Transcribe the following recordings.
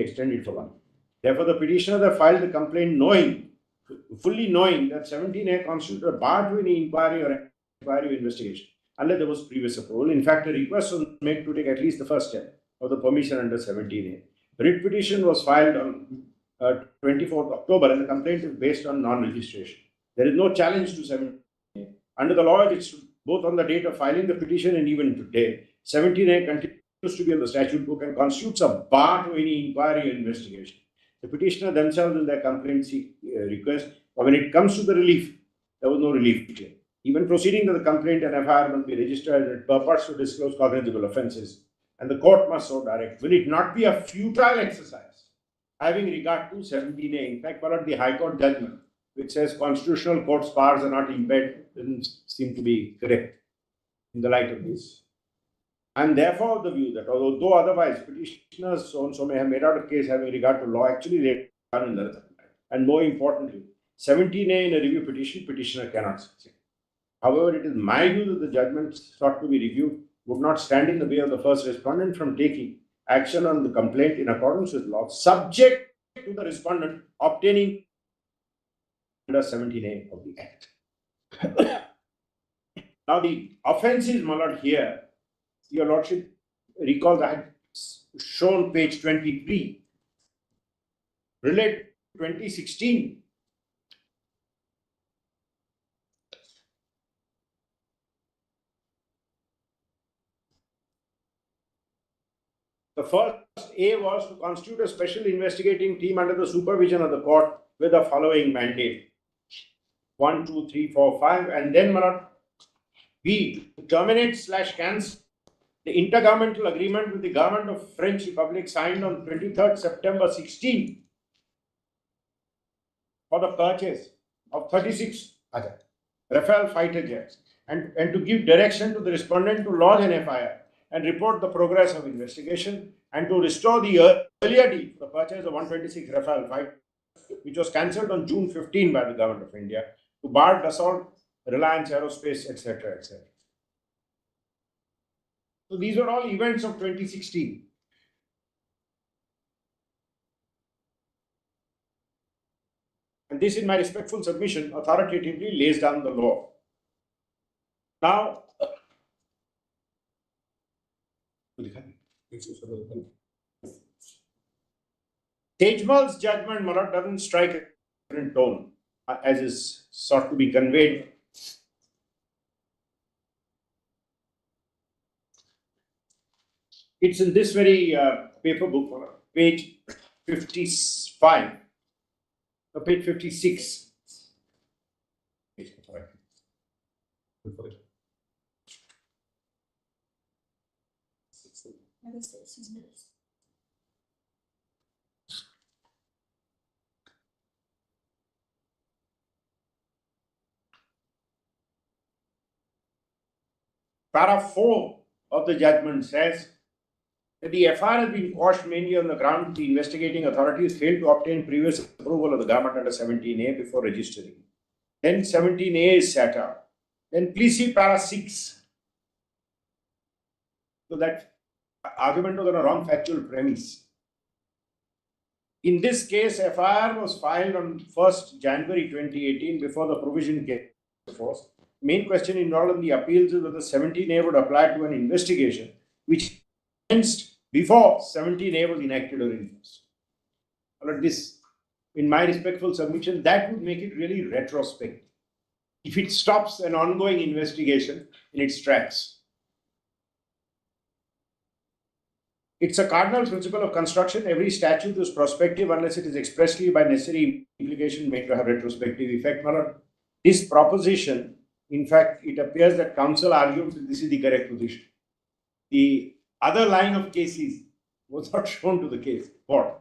extended for 1 year. Therefore, the petitioner filed the complaint fully knowing that 17A constituted a bar to any inquiry or investigation, unless there was previous approval. In fact, a request was made to take at least the first step of the permission under 17A. The writ petition was filed on 24th October, and the complaint is based on non-registration. There is no challenge to 17A. Under the law, it's both on the date of filing the petition and even today. 17A continues to be on the statute book and constitutes a bar to any inquiry or investigation. The petitioner themselves in their complaint request, but when it comes to the relief, there was no relief claim. Even proceeding to the complaint, an FIR must be registered and it purports to disclose cognizable offences, and the court must so direct. Will it not be a futile exercise having regard to 17A? In fact, the High Court judgment, which says constitutional court's powers are not impaired, doesn't seem to be correct in the light of this. And therefore, the view that although otherwise petitioners so may have made out a case having regard to law, actually they are in the, and more importantly, 17A in a review petition, petitioner cannot succeed. However, it is my view that the judgment sought to be reviewed would not stand in the way of the first respondent from taking action on the complaint in accordance with law, subject to the respondent obtaining under 17A of the Act. Now, the offences, my lord, here, your lordship recalls I had shown page 23, relate to 2016. The first A was to constitute a special investigating team under the supervision of the court with the following mandate: 1, 2, 3, 4, 5, and then, my lord, B, to terminate/cancel the intergovernmental agreement with the government of French Republic signed on 23rd September 16 for the purchase of 36 Rafale fighter jets, and to give direction to the respondent to lodge an FIR and report the progress of investigation, and to restore the earlier deal for the purchase of 126 Rafale fighters, which was cancelled on June 15 by the government of India, to Bard, Dassault, Reliance Aerospace, etc., etc. So these were all events of 2016. And this, in my respectful submission, authoritatively lays down the law. Now, Judgement's judgment, my lord, doesn't strike a different tone as is sought to be conveyed. It's in this very paper book, page 55, page 56. Paragraph 4 of the judgment says that the FIR has been quashed mainly on the ground that the investigating authorities failed to obtain previous approval of the government under 17A before registering. Then 17A is set out. Then please see para 6. So that argument was on a wrong factual premise. In this case, FIR was filed on 1st January 2018 before the provision came into force. Main question involved in the appeals is whether 17A would apply to an investigation which commenced before 17A was enacted or enforced. But this, in my respectful submission, that would make it really retrospective. If it stops an ongoing investigation in its tracks. It's a cardinal principle of construction. Every statute is prospective unless it is expressly by necessary implication made to have retrospective effect. This proposition, in fact, it appears that counsel argued that this is the correct position. The other line of cases was not shown to the case court.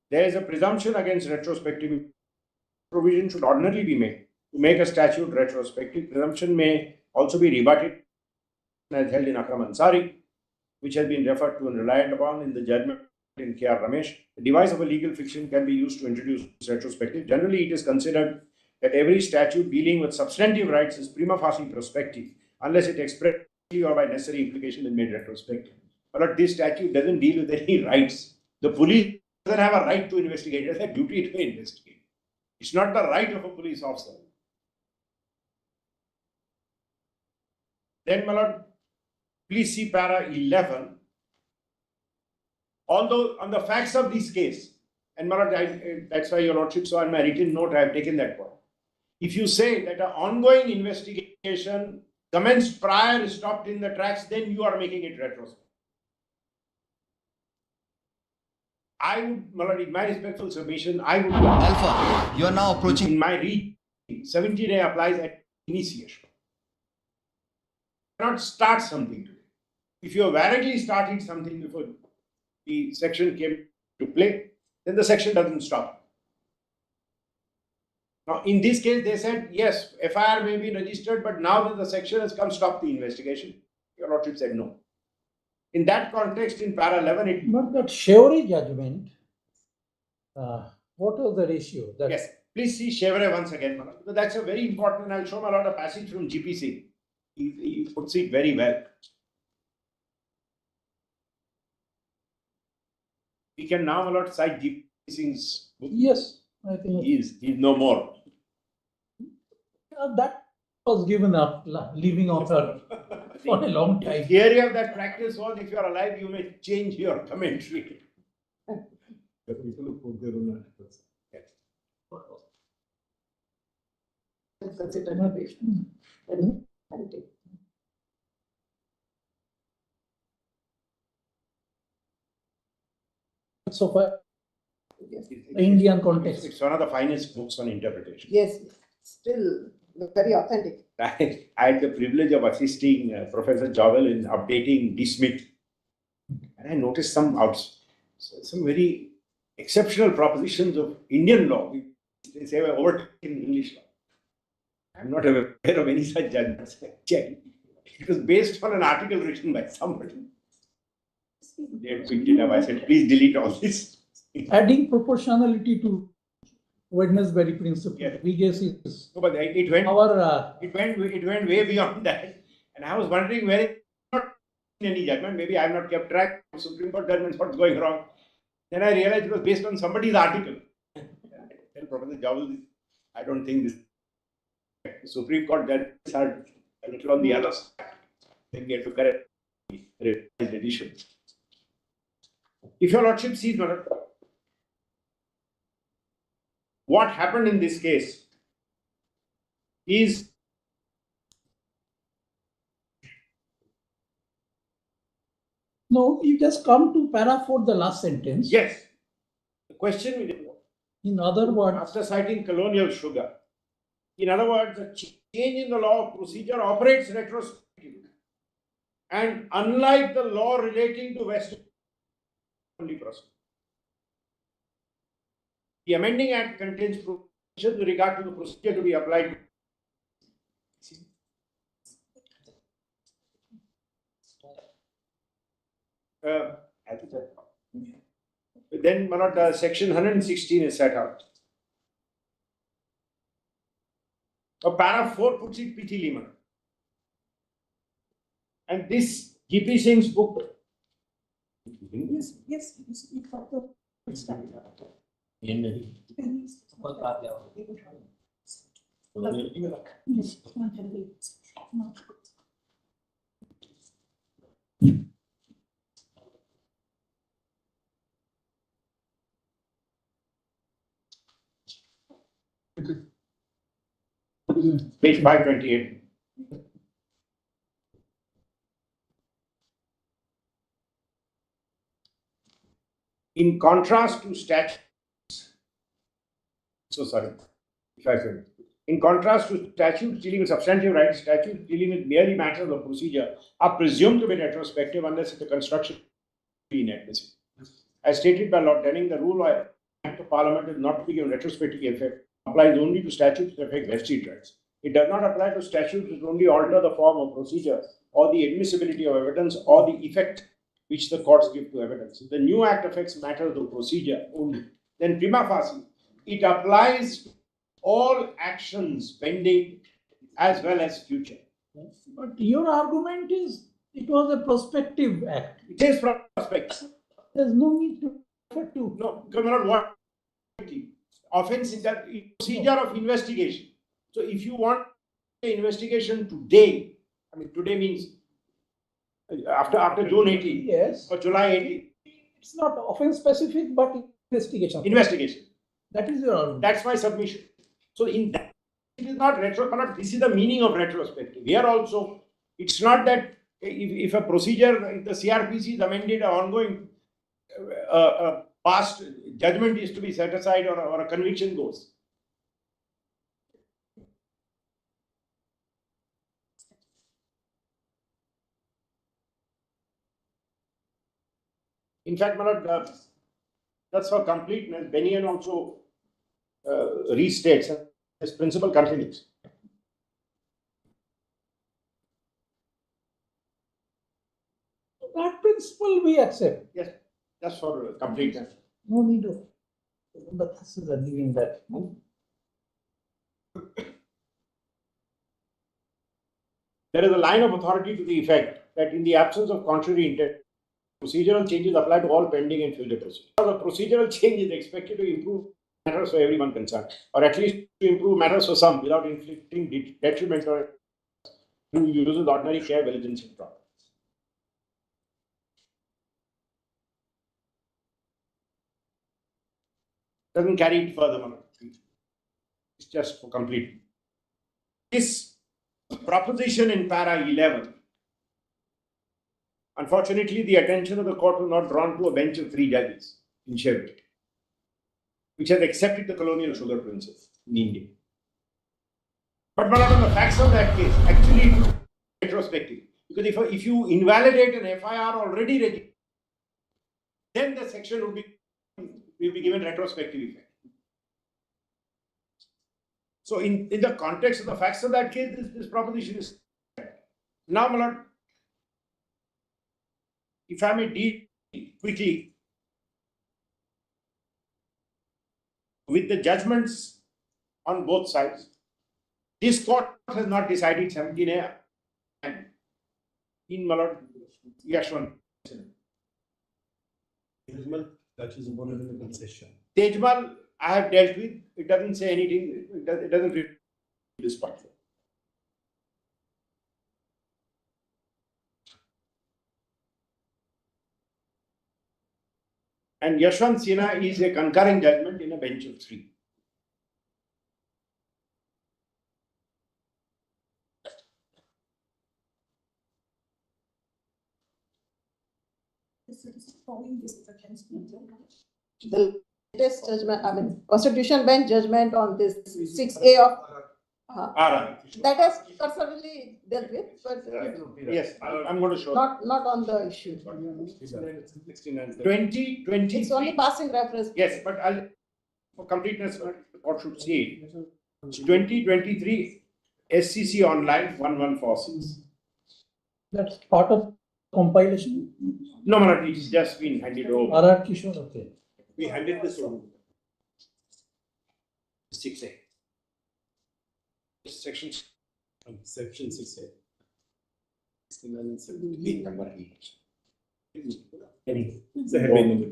There is a presumption against retrospective. Provision should ordinarily be made to make a statute retrospective. Presumption may also be rebutted as held in Akram Ansari, which has been referred to and relied upon in the judgment in K.R. Ramesh. The device of a legal fiction can be used to introduce retrospective. Generally, it is considered that every statute dealing with substantive rights is prima facie prospective, unless it expressly or by necessary implication is made retrospective. But this statute doesn't deal with any rights The police doesn't have a right to investigate. It has a duty to investigate. It's not the right of a police officer. Then, my lord, please see para 11. Although on the facts of this case, and my lord, that's why your lordship saw in my written note, I have taken that point. If you say that an ongoing investigation commenced prior stopped in the tracks, then you are making it retrospective. I would, my lord, in my respectful submission, I would. Alpha, you are now approaching. In my read, 70-day applies at initiation. You cannot start something today. If you have validly started something before the section came to play, then the section doesn't stop. Now, in this case, they said, yes, FIR may be registered, but now that the section has come, stop the investigation. Your lordship said no. In that context, in para 11, it. But that Chevre judgment, what was the ratio? That Yes, please see Chevre once again, Manoj, because that's a very important, and I'll show a lot of passage from GPC. He puts it very well. We can now, my lord, cite GPC's book. Yes, I think He's no more. that was given up, leaving on her for a long The time. theory of that practice was, if you are alive, you may change your commentary. The people who put their own articles. Yes. So far, It's- Indian context. It's one of the finest books on interpretation. Yes, still very authentic. I had the privilege of assisting Professor Jovel in updating Smith, and I noticed some very exceptional propositions of Indian law. They say were overtaken English law. I'm not aware of any such judgments. Check. It was based on an article written by somebody. They had picked it up. I said, please delete all this. Adding proportionality to Wednesbury principle, Yeah. we guess is No, but it went. our It went way beyond that, and I was wondering where it's not any judgment. Maybe I have not kept track of Supreme Court judgments. What's going wrong? Then I realized it was based on somebody's article. Tell Professor Jovel, I don't think this Supreme Court judgments are a little on the other side. Then we have to correct the revised edition. If your lordship sees, Madam, what happened in this case is no. You just come to para 4, the last sentence. yes. The question we did, In other words, after citing colonial sugar, in other words, a change in the law of procedure operates retrospectively, and unlike the law relating to West only procedure, the amending act contains provisions with regard to the procedure to be applied. Then, Manoj, section 116 is set out. Para 4 puts it pithily, Manoj. And this GP Singh's book. Yes, yes. Page 528. In contrast to statutes, in contrast to statutes dealing with substantive rights, statutes dealing with merely matters of procedure are presumed to be retrospective unless the construction be inadmissible. As stated by Lord Denning, the rule of Act of Parliament is not to be given retrospective effect, applies only to statutes that affect vested rights. It does not apply to statutes which only alter the form of procedure or the admissibility of evidence or the effect which the courts give to evidence. If the new act affects matters of procedure only, then prima facie, it applies to all actions pending as well as future. but your argument is it was a prospective act. It is prospects. There's no need to too. No, because not what offense is that procedure of investigation. So if you want an investigation today, I mean today means after June 18 Yes, or July 18 it's not offense specific, but investigation. investigation. That is your argument. That's my submission. So in that, it is not this is the meaning of retrospective. Here also, it's not that if a procedure, if the CRPC is amended or ongoing, past judgment is to be set aside or a conviction goes. In fact, my lord, that's for completeness. Benian also restates his principle continues. That principle we accept. Yes, that's for completeness. No need of. But this is a living that. There is a line of authority to the effect that in the absence of contrary intent, procedural changes apply to all pending and future proceedings. The procedural change is expected to improve matters for everyone concerned, or at least to improve matters for some without inflicting detriment or who uses ordinary care, diligence, and profit. Doesn't carry it further. It's just for complete. This proposition in para 11. Unfortunately, the attention of the court was not drawn to a bench of 3 judges in Chenu, which has accepted the colonial sugar principle in India. But one of the facts of that case actually retrospective, because if you invalidate an FIR already registered, then the section will be given retrospective effect. So in the context of the facts of that case, this proposition is now, my lord, if I may deal quickly with the judgments on both sides. This court has not decided 17A and in my lord Yashwant. That is one of the concession. Tejmal, I have dealt with. It doesn't say anything. It doesn't read this part. And Yashwant Sinha is a concurring judgment in a bench of 3. The latest judgment, I mean, Constitution Bench judgment on this 6A of, that has personally dealt with, but Yes, I'm going to show. not on the issue. 2020. It's only passing reference. Yes, but I'll, for completeness, the court should see it. 2023 SCC online 1146. That's part of compilation. No, Marathi, it's just been handed over. RR Kishore, okay. We handed this over. 6A. Section 6A. page number 8. It's the headline number.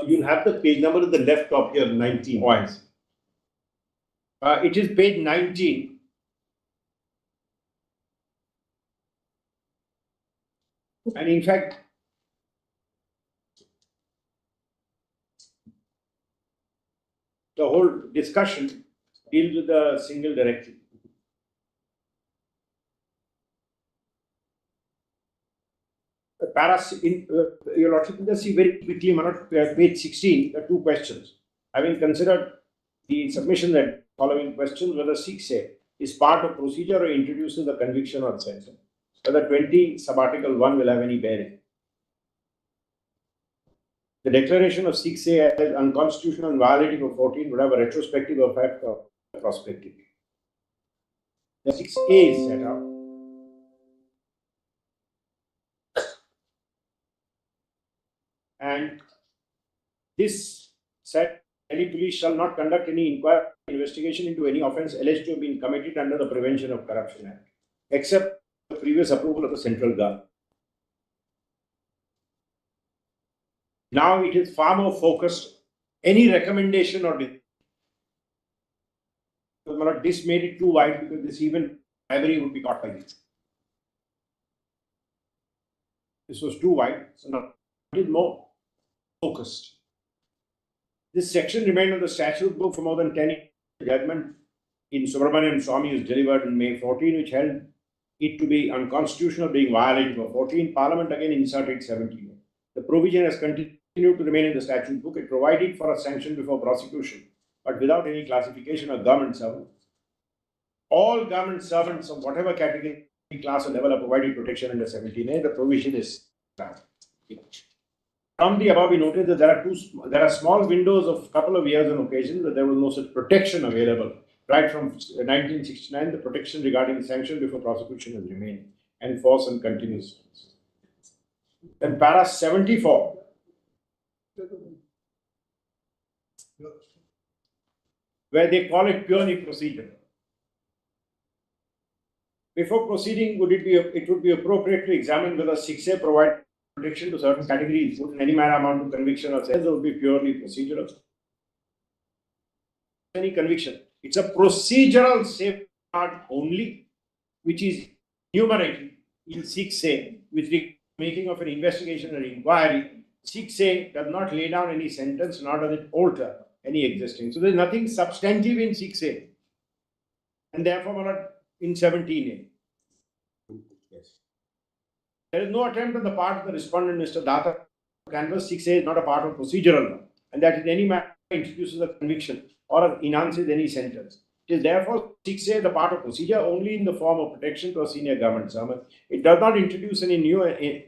You'll have the page number at the left top here, 19. Points. It is page 19. And in fact, the whole discussion deals with the single directive. Your Lordship, just see very quickly, page 16, the 2 questions. Having considered the submission that following questions whether 6A is part of procedure or introduces the conviction or sentence, whether 20 sub-article 1 will have any bearing. The declaration of 6A as unconstitutional and violating of 14 would have a retrospective effect or prospective. The 6A is set out. And this said, Delhi police shall not conduct any inquiry or investigation into any offence alleged to have been committed under the Prevention of Corruption Act, except the previous approval of the central government. Now it is far more focused. Any recommendation or this made it too wide because this even bribery would be caught by this. This was too wide, so now it is more focused. This section remained on the statute book for more than 10 years. Judgment in Subramanian Swamy was delivered in May 14, which held it to be unconstitutional, being violated for 14. Parliament again inserted 17. The provision has continued to remain in the statute book. It provided for a sanction before prosecution, but without any classification of government servant. All government servants of whatever category, class, or level are provided protection under 17A. The provision is from the above. We noted that there are small windows of a couple of years on occasion that there was no such protection available. Right from 1969, the protection regarding sanction before prosecution has remained and force and continues. Then para 74. Where they call it purely procedural. Before proceeding, it would be appropriate to examine whether 6A provides protection to certain categories, would any manner amount to conviction or sentence would be purely procedural. Any conviction. It's a procedural safeguard only, which is enumerated in 6A with the making of an investigation or inquiry. 6A does not lay down any sentence, nor does it alter any existing. So there is nothing substantive in 6A, and therefore not in 17A. Yes. There is no attempt on the part of the respondent, Mr. Datta, to canvass 6A is not a part of procedural law, and that in any manner introduces a conviction or enhances any sentence. It is therefore 6A the part of procedure only in the form of protection to a senior government servant. It does not introduce any new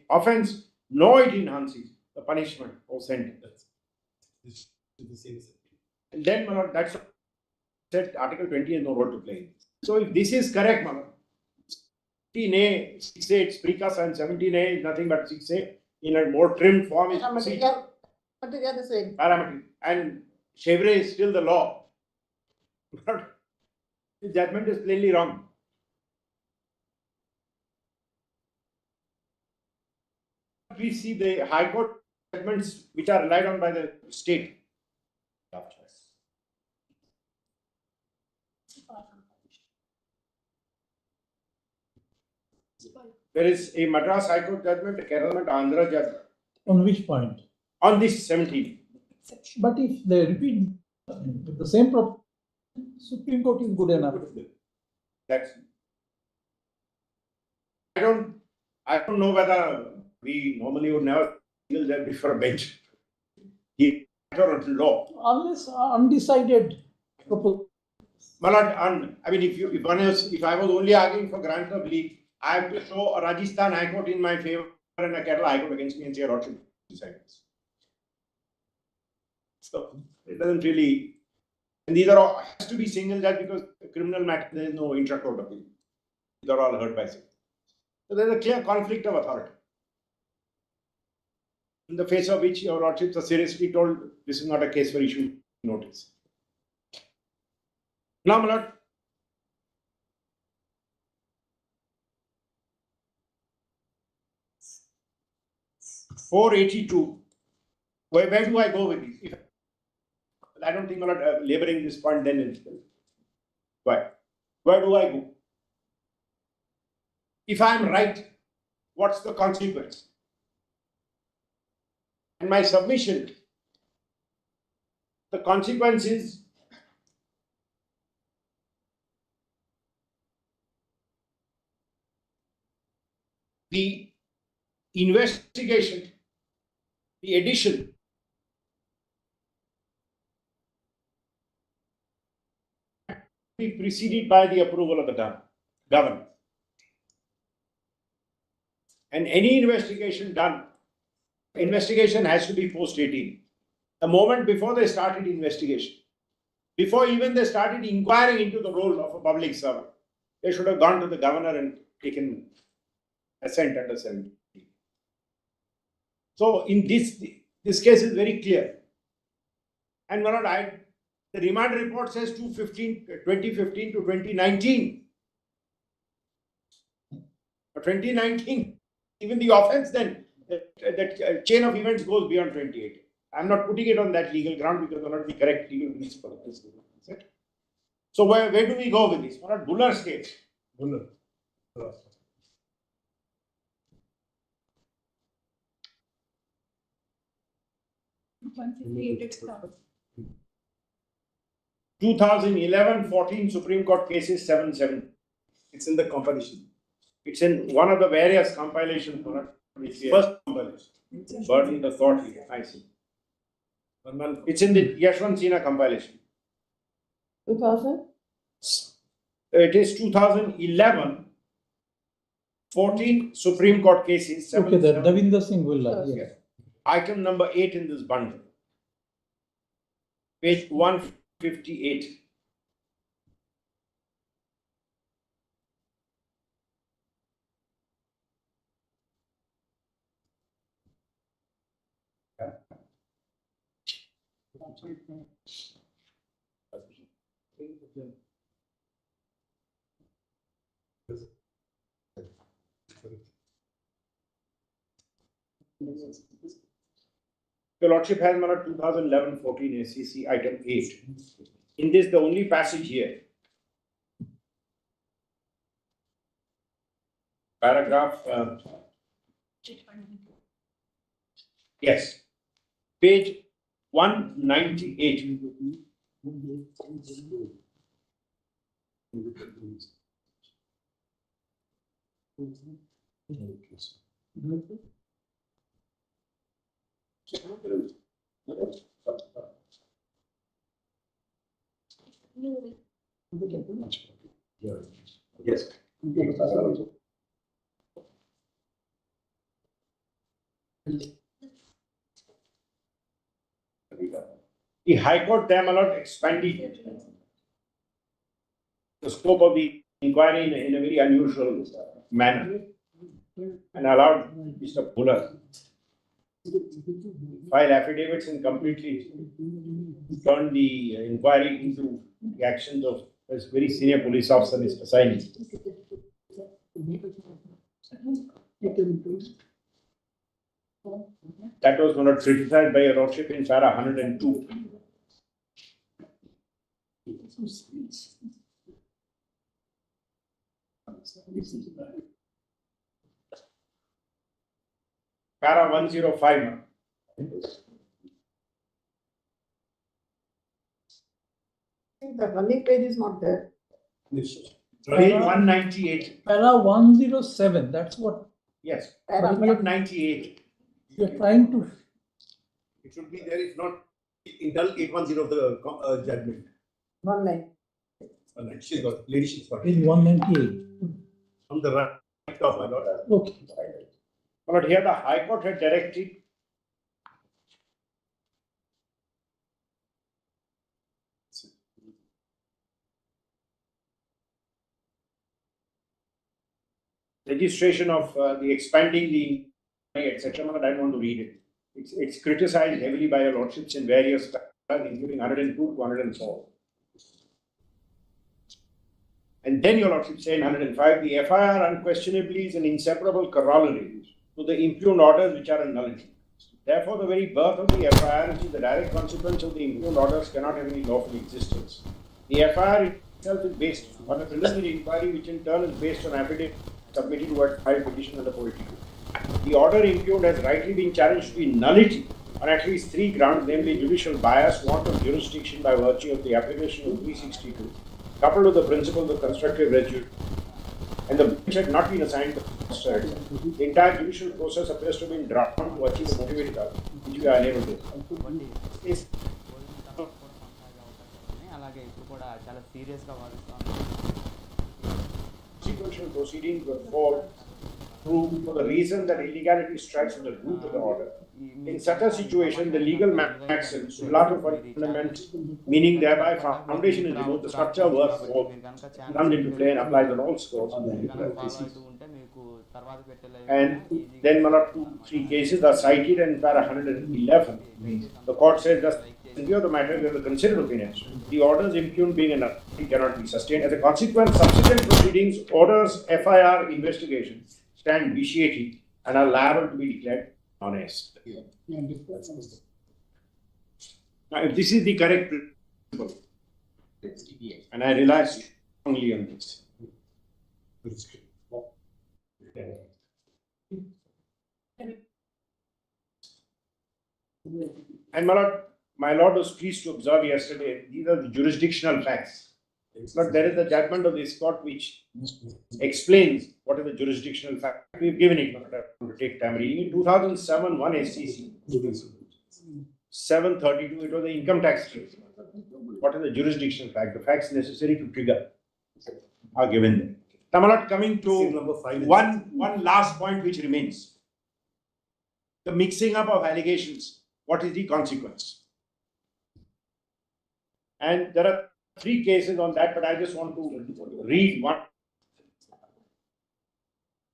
offence, nor it enhances the punishment or sentence. And then, that's said Article 20 has no role to play. So if this is correct, 17A, 6A, it's precursor, and 17A is nothing but 6A in a more trimmed form. Is Material the same. Parametric. And Chevre is still the law. But the judgment is plainly wrong. We see the High Court judgments which are relied on by the state. There is a Madras High Court judgment, a Kerala Andhra judgment. On which point? On this 17. But if they repeat the same problem, Supreme Court is good enough. That's. I don't know whether we normally would never feel that before a bench. Or law. Unless undecided proposal. I mean, if I was only arguing for grant of leave, I have to show a Rajasthan High Court in my favor and a Kerala High Court against me and say, or should decide this. So it doesn't really, and these are all has to be single judge because criminal matter there is no intra-court appeal. These are all heard by single. So there is a clear conflict of authority. In the face of which your lordships are seriously told this is not a case for issue notice. Now, my lord. (482). Where do I go with this? I don't think I'm not laboring this point then. Why? Where do I go? If I'm right, what's the consequence? And my submission, the consequence is the investigation, the addition be preceded by the approval of the government. And any investigation done, investigation has to be post 18. The moment before they started investigation, before even they started inquiring into the role of a public servant, they should have gone to the governor and taken assent under 17. So in this case is very clear. And the remand report says 2015 to 2019. But 2019, even the offense then that chain of events goes beyond 28. I'm not putting it on that legal ground because I'm not the correct legal principle of this. So where do we go with this? What are Buller's case? Buller. 2011-14 Supreme Court cases 7-7. It's in the compilation. It's in one of the various compilations. First compilation. Burden the thought here. I see. Hanmanth. It's in the Yashwant Sinha compilation. 2000? It is 2011-14 Supreme Court cases. Okay, the 7-7. Davinder Singh Villa, Yes. yes. Item number 8 in this bundle. Page 158. Your Lordship has Mala 2011-14 SCC item 8. In this, the only passage here, paragraph, yes, page 198. Yes. The High Court there, my lord, expanded the scope of the inquiry in a very unusual manner and allowed Mr. Buller file affidavits and completely turned the inquiry into the actions of this very senior police officer, Mr. Saini. That was not criticized by your lordship in para 102. Para 105. The running page is not there. Page 198. Para 107, that's what Yes, Para 198. you're trying to, It should be there, if not, internal 810 of the judgment. 19. She's got, lady, she's got. in 198. From the right top, my lord. Okay. But here the High Court had directed registration of the expanding the etc. But I don't want to read it. It's criticized heavily by your lordships in various times, including 102 to 104. And then your lordship say in 105, the FIR unquestionably is an inseparable corollary to the impugned orders which are a nullity. Therefore, the very birth of the FIR, which is the direct consequence of the impugned orders, cannot have any lawful existence. The FIR itself is based on a preliminary inquiry, which in turn is based on affidavit submitted to a file petition under 42. The order impugned has rightly been challenged to be nullity on at least 3 grounds, namely judicial bias, want of jurisdiction by virtue of the application of 362, coupled with the principle of constructive residue, and the bench had not been assigned to the magistrate. The entire judicial process appears to have been drawn to achieve a motivated outcome, which we are unable to. Is అలాగే ఇప్పుడు కూడా చాలా సీరియస్గా వాడుతాం sequential proceedings were fought through for the reason that illegality strikes at the root of the order. In such a situation, the legal maxims, lack of fundament, meaning thereby foundation is removed, the structure work comes into play and applies on all scores. And then one or 2-3 cases are cited in para 111. The court says that in view of the matter, we have the considered opinions. The orders impugned being enough cannot be sustained. As a consequence, subsequent proceedings, orders, FIR, investigations stand vitiated and are liable to be declared honest. Now, if this is the correct principle, and I rely strongly on this. And my lord was pleased to observe yesterday, these are the jurisdictional facts. But there is a judgment of this court which explains what is the jurisdictional fact. We've given it, but I want to take time reading. In 2007, one SCC, 732, it was the income tax case. What is the jurisdictional fact? The facts necessary to trigger are given there. Now, my lord, coming to one last point which remains. The mixing up of allegations. What is the consequence? And there are 3 cases on that, but I just want to read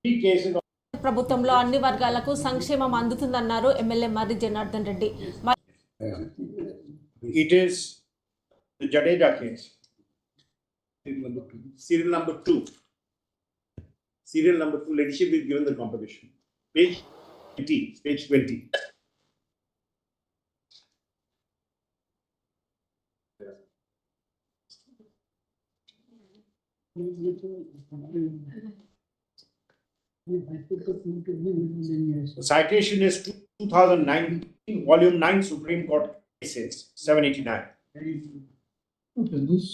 3 cases. ప్రభుత్వంలో అన్ని వర్గాలకు సంక్షేమం అందుతుందన్నారు MLA Marri Janardhan Reddy. It is the Jadeja case. Serial number 2. Serial number 2, leadership is given the composition. Page 20. The citation is 2019, volume 9, Supreme Court cases, 789. Okay, this.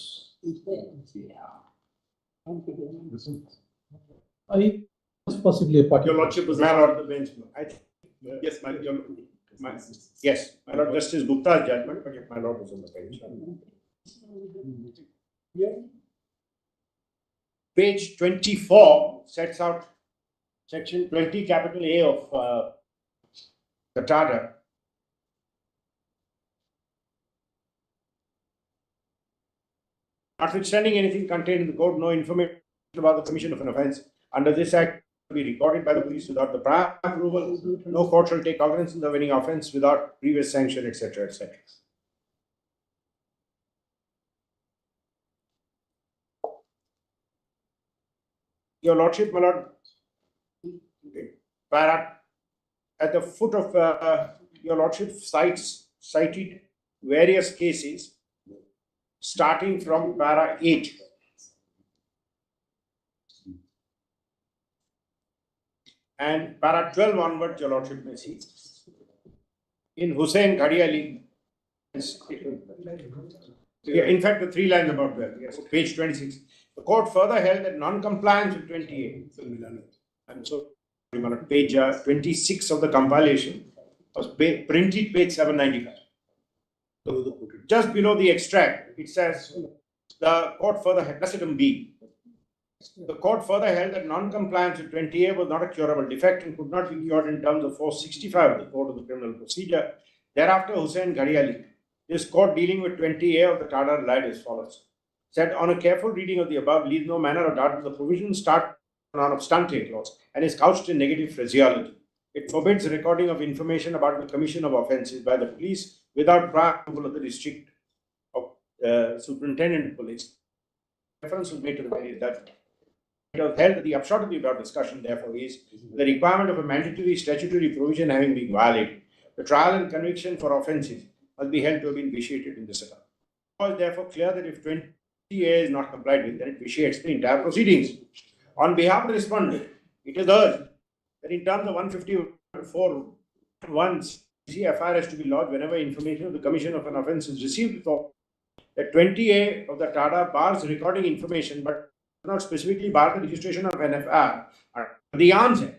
I was possibly a party. Your Lordship was my lord the bench. I think, yes, my lord Justice Gupta's judgment, but yet my lord was on the bench. Page 24 sets out section 20 capital A of the Charter. Notwithstanding anything contained in the code, no information about the commission of an offence under this act will be recorded by the police without the prior approval. No court shall take cognizance of any offence without previous sanction, etc., etc. Your Lordship, my lord, at the foot of your Lordship cited various cases starting from para 8. And para 12 onwards, your Lordship may see. In Hussain Ghadiali, in fact, the 3 lines about 12, yes, page 26. The court further held that non-compliance with 28, and so page 26 of the compilation was printed page 795. Just below the extract, it says the court further held, precedent B. The court further held that non-compliance with 20A was not a curable defect and could not be cured in terms of 465 of the Code of the Criminal Procedure. Thereafter, Hussain Ghadiali, this court dealing with 20A of the Charter relied as follows. Said, on a careful reading of the above, leaves no manner of doubt that the provisions start on obstante clause and is couched in negative phraseology. It forbids recording of information about the commission of offences by the police without prior approval of the district of superintendent of police. Reference was made to the various that it was held that the upshot of the above discussion, therefore, is the requirement of a mandatory statutory provision having been violated. The trial and conviction for offences must be held to have been vitiated in this account. It was therefore clear that if 20A is not complied with, then it vitiates the entire proceedings. On behalf of the respondent, it is urged that in terms of 154(1), CFR has to be lodged whenever information of the commission of an offence is received. So, that 20A of the TADA bars recording information, but does not specifically bar the registration of an FR. The answer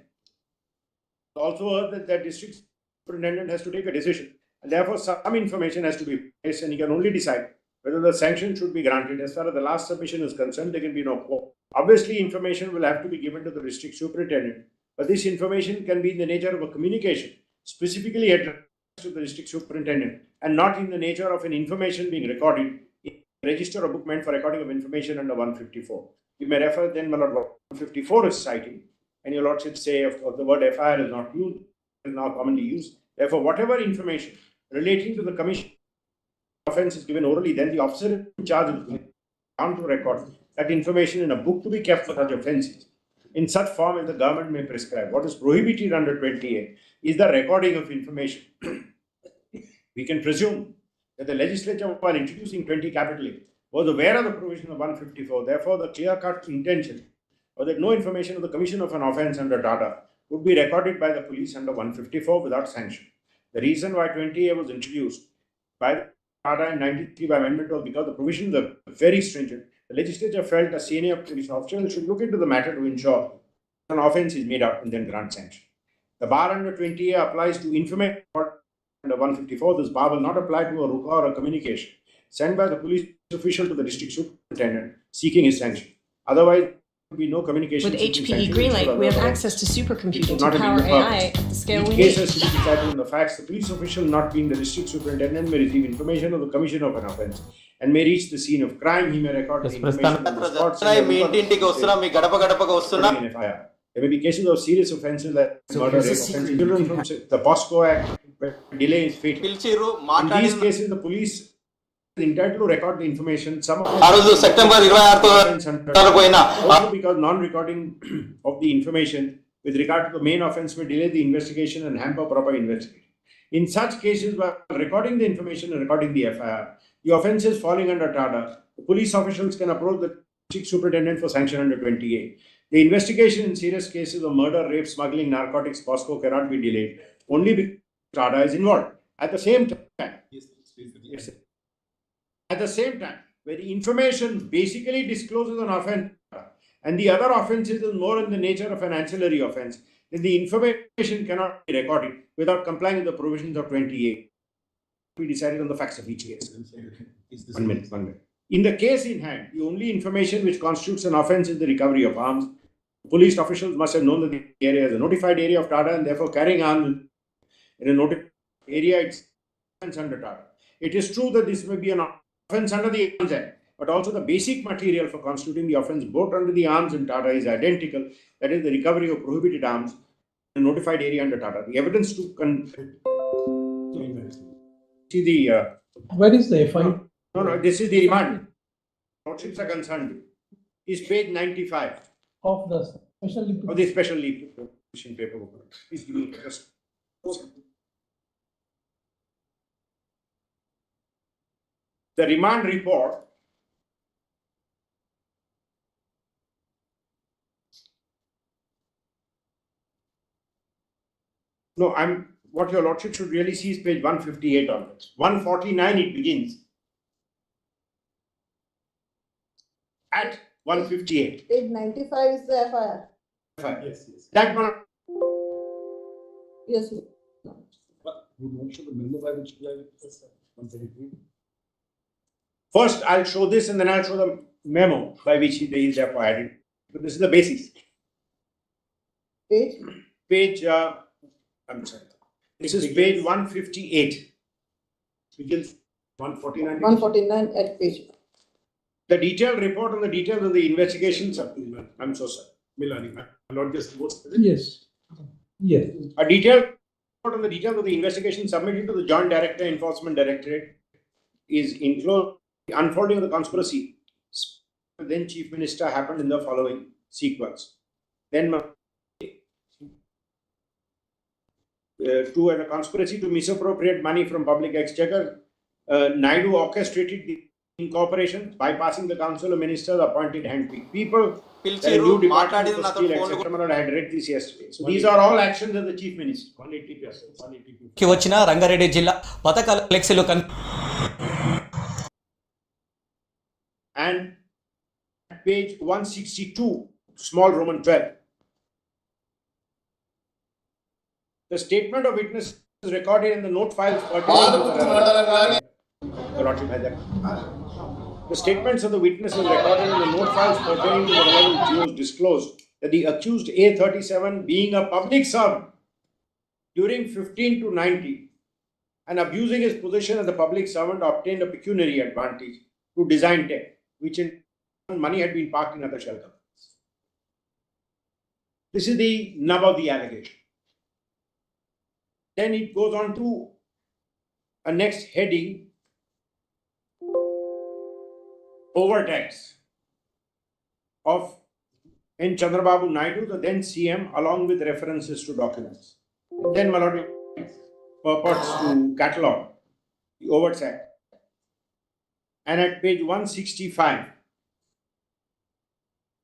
also urged that the district superintendent has to take a decision, and therefore some information has to be placed, and he can only decide whether the sanction should be granted. As far as the last submission is concerned, there can be no quote. Obviously, information will have to be given to the district superintendent, but this information can be in the nature of a communication specifically addressed to the district superintendent and not in the nature of an information being recorded in a register or book meant for recording of information under 154. You may refer then, my lord, 154 is citing, and your lordship say of the word FIR is not used, is now commonly used. Therefore, whatever information relating to the commission offence is given orally, then the officer in charge of the bound to record that information in a book to be kept for such offences. in such form as the government may prescribe. What is prohibited under 28 is the recording of information. We can presume that the legislature, while introducing 20 capital A, was aware of the provision of 154. Therefore, the clear-cut intention was that no information of the commission of an offence under Tata would be recorded by the police under 154 without sanction. The reason why 20A was introduced by Tata in 93 by amendment was because the provisions are very stringent. The legislature felt a senior police officer should look into the matter to ensure an offence is made out and then grant sanction. The bar under 20A applies to information under 154. This bar will not apply to a ruka or a communication sent by the police official to the district superintendent seeking his sanction. Otherwise, there will be no communication. With seeking HPE sanction GreenLight, we have other access to supercomputing to not a power legal AI purpose. at the scale Each we case need. has to be decided on the facts. The police official, not being the district superintendent, may receive information of the commission of an offence and may reach the scene of crime. He may record the information on the spot. మీ ఇంటింటికి వస్తున్నా మీ గడప గడపగా వస్తున్నా in FIR. There may be cases of serious offences like murder, rape offences. Children from the POSCO Act, where delay is fatal. పిలిచిర్రు In మాట్లాడి these cases, the police is entitled to record the information. Some of ఆ రోజు September 26 పోయిన also because non-recording of the information with regard to the main offence may delay the investigation and hamper proper investigation. In such cases, while recording the information and recording the FIR, the offences falling under TADA, the police officials can approach the district superintendent for sanction under 28. The investigation in serious cases of murder, rape, smuggling, narcotics, POSCO cannot be delayed only because TADA is involved. At the same time, at the same time, where the information basically discloses an offence and the other offences is more in the nature of an ancillary offence, then the information cannot be recorded without complying with the provisions of 28. We decided on the facts of each case. One minute. In the case in hand, the only information which constitutes an offence is the recovery of arms. Police officials must have known that the area is a notified area of TADA and therefore carrying arms in a notified area, it's offence under TADA. It is true that this may be an offence under the Arms Act, but also the basic material for constituting the offence both under the arms and TADA is identical, that is the recovery of prohibited arms in a notified area under TADA. The evidence to see the Where is the FI? no, this is the remand. Lordships are concerned. Is page 95 Of the special leave. of the special leave petition paperwork. Please give me just. The remand report No, what your lordship should really see is page 158 onwards. 149 it begins. At 158. Page 95 is the FIR. Yes. That one. Yes. First, I'll show this and then I'll show the memo by which he is therefore added. But this is the basis. Page? I'm sorry. This is page 158. Begins 149. 149 at page. The detailed report on the details of the investigations. I'm so sorry. Milani, not just both. Yes. Yes. A detailed report on the details of the investigation submitted to the Joint Director Enforcement Directorate is enclosed. The unfolding of the conspiracy, then Chief Minister, happened in the following sequence. Then to a conspiracy to misappropriate money from public exchequer, Naidu orchestrated the incorporation, bypassing the Council of Ministers, appointed handpicked people. పిలిచిర్రు మాట్లాడిన నాతో phone I had read this yesterday. So these are all actions of the Chief Minister. 180. కి వచ్చిన రంగారెడ్డి జిల్లా పథకాల ఫ్లెక్సీలు And at page 162, small Roman 12, the statement of witness is recorded in the note files pertaining to the Lordship has that. The statements of the witnesses recorded in the note files pertaining to the relevant GOs disclosed that the accused A37, being a public servant during 15 to 90 and abusing his position as a public servant, obtained a pecuniary advantage to design tech, which in money had been parked in other shell companies. This is the nub of the allegation. Then it goes on to a next heading, overtax of N. Chandrababu Naidu, the then CM, along with references to documents. Then Malad purports to catalogue the oversight. And at page 165,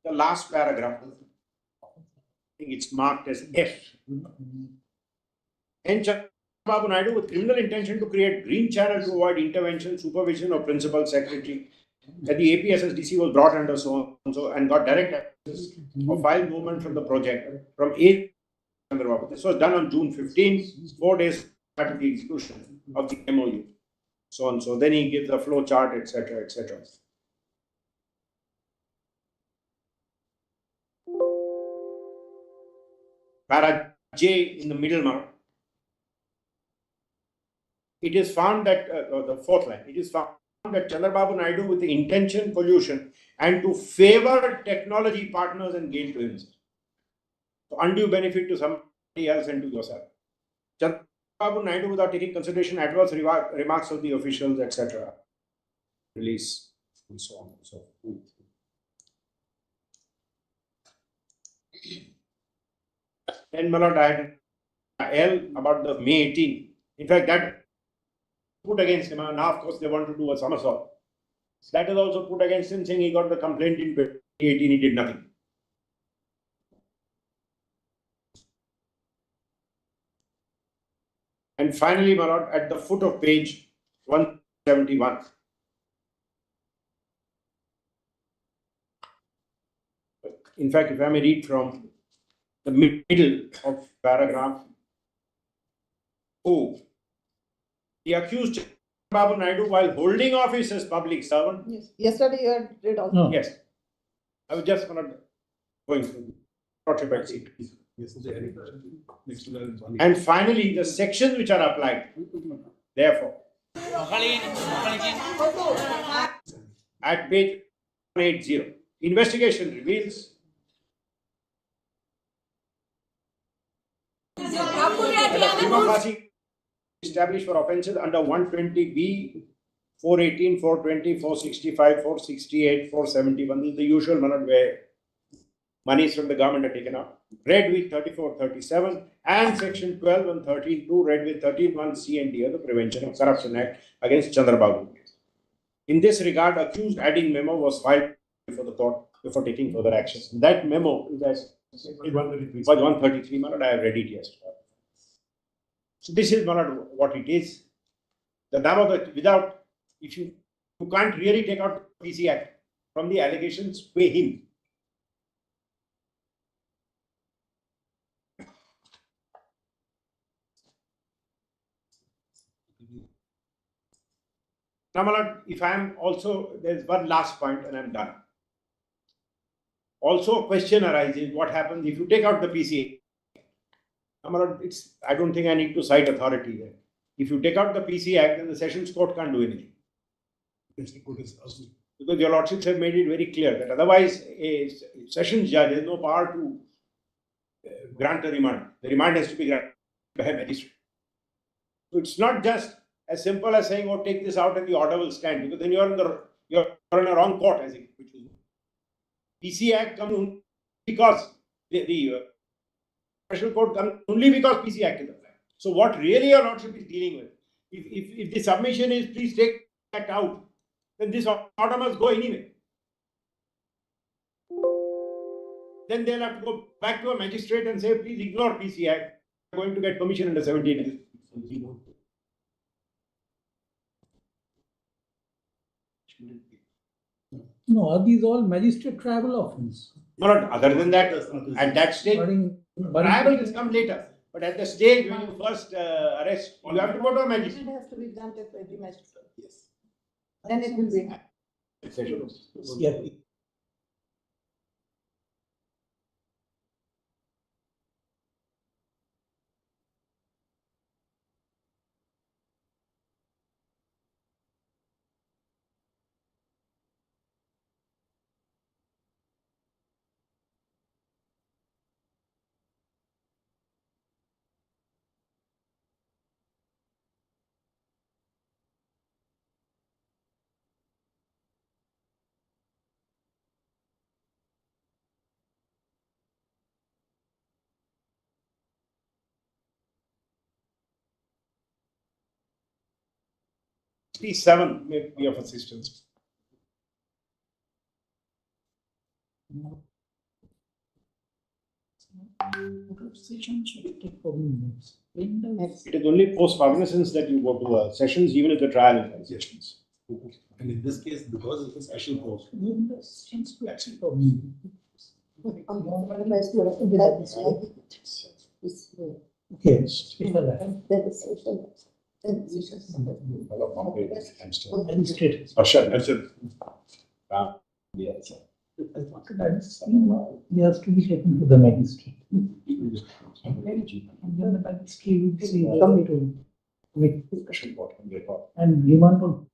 the last paragraph, I think it's marked as F. N. Chandrababu Naidu, with criminal intention to create green channel to avoid intervention, supervision of principal secretary, that the APSSDC was brought under so and so and got direct access of file movement from the project from A. Chandrababu. This was done on June 15, 4 days after the execution of the MOU. So and so. Then he gives the flow chart, etc., etc. Para J in the middle mark. It is found that the fourth line. It is found that Chandrababu Naidu, with the intention, collusion, and to favor technology partners and gain to himself. So undue benefit to somebody else and to yourself. Chandrababu Naidu, without taking consideration adverse remarks of the officials, etc. Release and so on and so forth. Then Malad, I had L about the May 18. In fact, that put against him. Now, of course, they want to do a somersault. That is also put against him, saying he got the complaint in 2018, he did nothing. And finally, Malad, at the foot of page 171. In fact, if I may read from the middle of paragraph O, the accused Babu Naidu, while holding office as public servant. Yes. Yesterday you had read also. No. Yes. I was just going through. Not about it. And finally, the sections which are applied. Therefore, at page 180, investigation reveals that a prima facie established for offences under 120B, 418, 420, 465, 468, 471. This is the usual manner where monies from the government are taken out. Read with 3437 and section 12 and 13.2 read with 13.1C and D of the Prevention of Corruption Act against Chandrababu. In this regard, accused adding memo was filed before the court before taking further action. That memo is as 133. I have read it yesterday. So this is what it is. The name of it, without, if you can't really take out the PC Act from the allegations, pay him. Now, my lord, if I am also, there's one last point and I'm done. Also, a question arises: what happens if you take out the PC? Now, my lord, I don't think I need to cite authority there. If you take out the PC Act, then the Sessions Court can't do anything. Because your lordships have made it very clear that otherwise a Sessions judge has no power to grant a remand. The remand has to be granted by a magistrate. So it's not just as simple as saying, "Oh, take this out and the order will stand," because then you're in a wrong court. I think. PC Act comes because the special court comes only because PC Act is applied. So what really your lordship is dealing with, if the submission is please take that out, then this order must go anyway. Then they'll have to go back to a magistrate and say, please ignore PC Act. We're going to get permission under 17. No, are these all magistrate tribal offences? No, other than that, at that stage, tribal has come later. But at the stage when you first arrest, you have to go to a magistrate. It has to be granted by the magistrate. Yes. Then it will be. Yeah. 67 may be of assistance. It is only post cognizance that you go to sessions, even if the trial is sessions. And in this case, because it's a special court. Okay. Administrative. Yes. He has to be taken to the magistrate. And then the magistrate will see to make and remand on.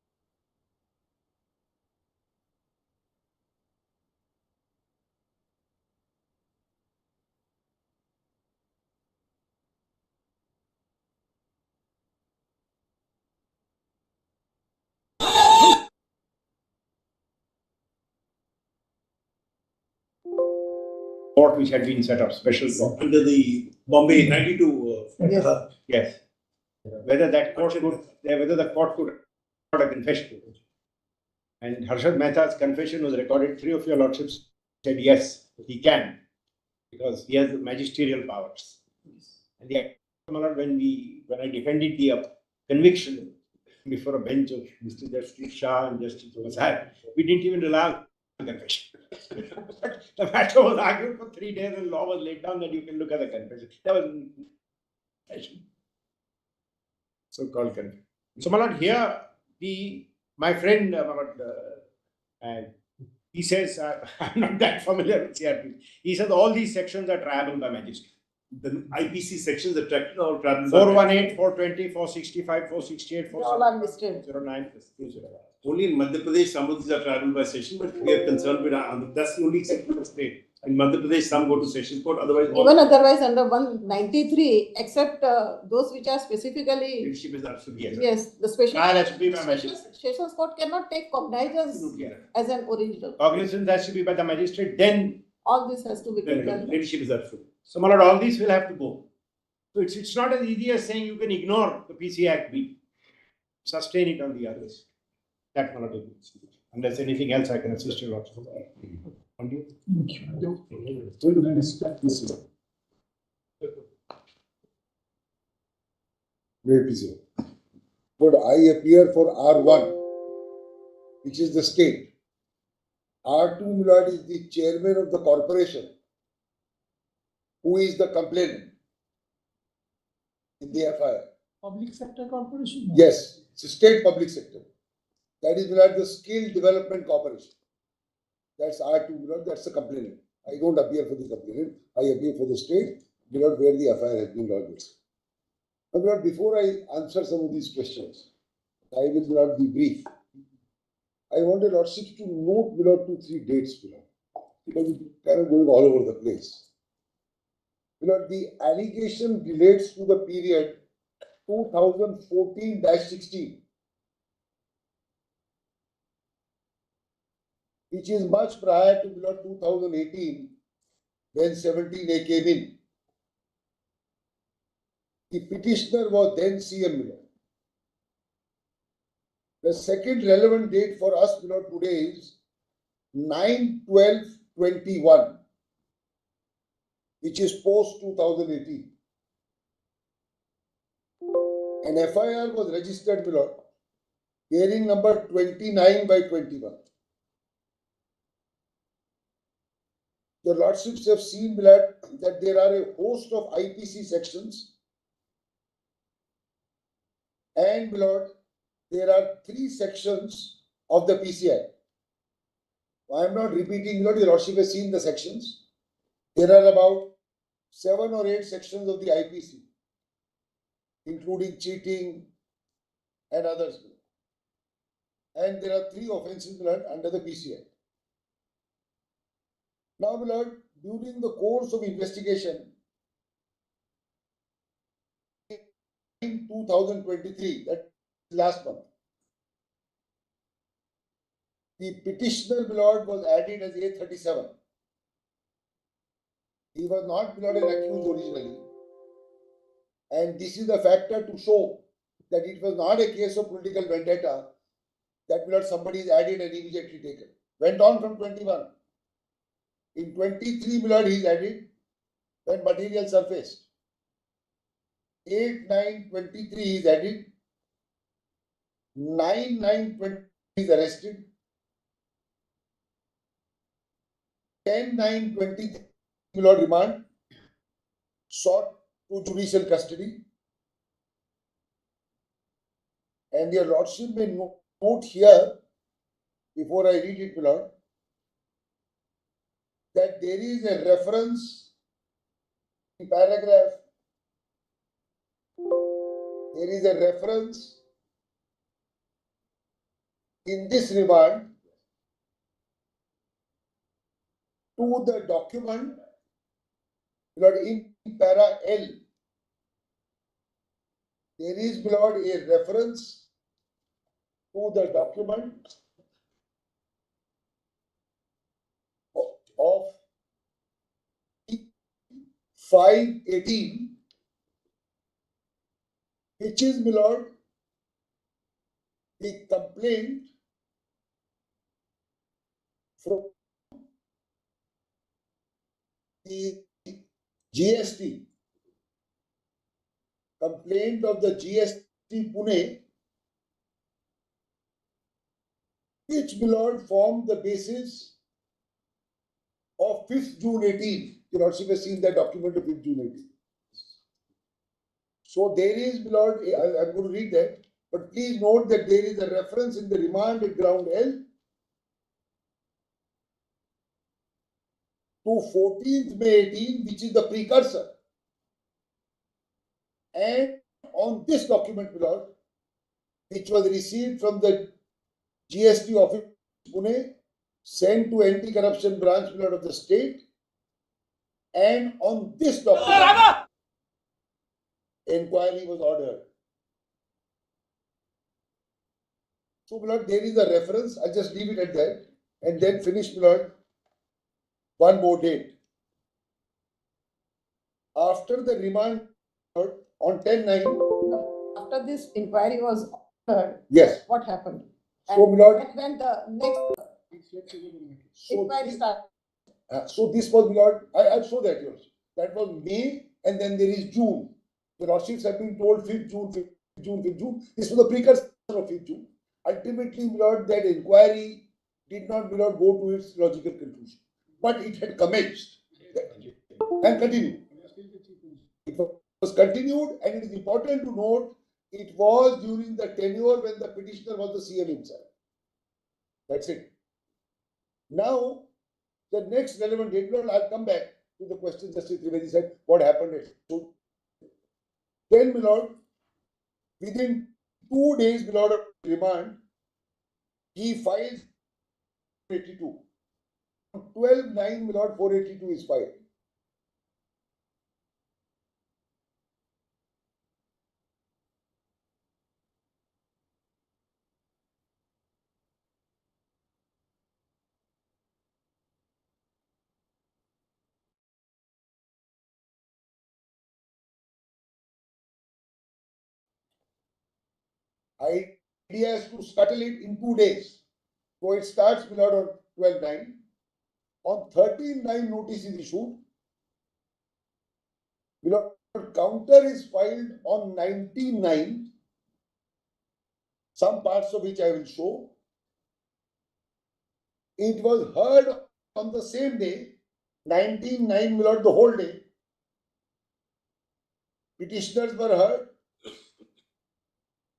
Court which had been set up, special court. Under the Bombay 92. Yes. Yes. Whether that court could, whether the court could record a confession. And Harshad Mehta's confession was recorded. Three of your lordships said yes, he can, because he has the magisterial powers. And when I defended the conviction before a bench of Mr. Justice Shah and Justice Vasai, we didn't even allow the confession. But the matter was argued for 3 days and law was laid down that you can look at the confession. That was confession. So-called confession. So, my lord, here my friend, he says, I'm not that familiar with CRP. He says all these sections are triable by magistrate. The IPC sections are tracked or traveled 418, 420, 465, 468, All are listed. 409 plus 209. Only in Madhya Pradesh, some of these are traveled by session, but we are concerned with that's the only section of the state. In Madhya Pradesh, some go to session court, otherwise all Even otherwise under 193, except those which are specifically, leadership is absolutely. yes, the special. Trial has to be by magistrate. Sessions court cannot take cognizance as an original. Cognizance has to be by the magistrate, then All this has to be Then taken. leadership is absolute. so, my lord, all these will have to go. So it's not as easy as saying you can ignore the PC Act B, sustain it on the others. That one of the things. Unless anything else I can assist you also. On you? May it say. But I appear for R1, which is the state. R2 Milord is the chairman of the corporation, who is the complainant in the FIR. Public sector corporation? Yes, it's a state public sector. That is Milord, the Skill Development Corporation. That's R2 Milord, that's the complainant. I don't appear for the complainant, I appear for the state, Milord, where the FIR has been lodged. Now, Milord, before I answer some of these questions, I will not be brief. I want the lordships to note Milord 2-3 dates, Milord, because it's kind of going all over the place. Milord, the allegation relates to the period 2014-16, which is much prior to Milord 2018, when 17A came in. The petitioner was then CM, Milord. The second relevant date for us, Milord, today is 9/12/21, which is post 2018. An FIR was registered, Milord, hearing number 29/21. Your lordships have seen, Milord, that there are a host of IPC sections, and Milord, there are 3 sections of the PCI. I am not repeating, Milord, your lordship has seen the sections. There are about 7 or 8 sections of the IPC, including cheating and others. And there are 3 offences, Milord, under the PCI. Now, Milord, during the course of investigation in 2023, that last month, the petitioner, Milord, was added as A37. He was not, Milord, an accused originally. And this is the factor to show that it was not a case of political vendetta, That means somebody is added and immediately taken. Went on from 21. In 23, Milord, he is added when material surfaced. 8, 9, 23 he is added. 9, 9, 20 he is arrested. 10, 9, 23 Milord, remand. Sought to judicial custody. And your lordship may note here, before I read it, Milord, that there is a reference in paragraph. There is a reference in this remand to the document, Milord, in para L. There is, Milord, a reference to the document of 518, which is, Milord, the complaint from the GST, complaint of the GST Pune, which, Milord, formed the basis of 5th June 18. Your lordship has seen that document of 5th June 18. So there is, Milord, I'm going to read that, but please note that there is a reference in the remand at ground L to 14th May 18, which is the precursor. And on this document, Milord, which was received from the GST office Pune, sent to anti-corruption branch, Milord, of the state, and on this document, inquiry was ordered. So, Milord, there is a reference. I'll just leave it at that and then finish, Milord. One more date. After the remand, Milord, on 10/9. After this inquiry was ordered, Yes. what happened? So, Milord. When the next inquiry started. So this was, Milord, I'll show that yours. That was May, and then there is June. The Lordships have been told 5th June, 5th June, 5th June. This was the precursor of 5th June. Ultimately, Milord, that inquiry did not, Milord, go to its logical conclusion. But it had commenced and continued. It was continued, and it is important to note it was during the tenure when the petitioner was the CM himself. That's it. Now, the next relevant date, I'll come back to the question Justice Trivedi said, what happened at so then, Milord, within 2 days, Milord, of remand, he files 482. 12/9, Milord, 482 is filed. Idea is to scuttle it in 2 days. So it starts, Milord, on 12/9. On 13/9, notice is issued. Milord, counter is filed on 19/9. Some parts of which I will show. It was heard on the same day, 19/9, Milord, the whole day. Petitioners were heard.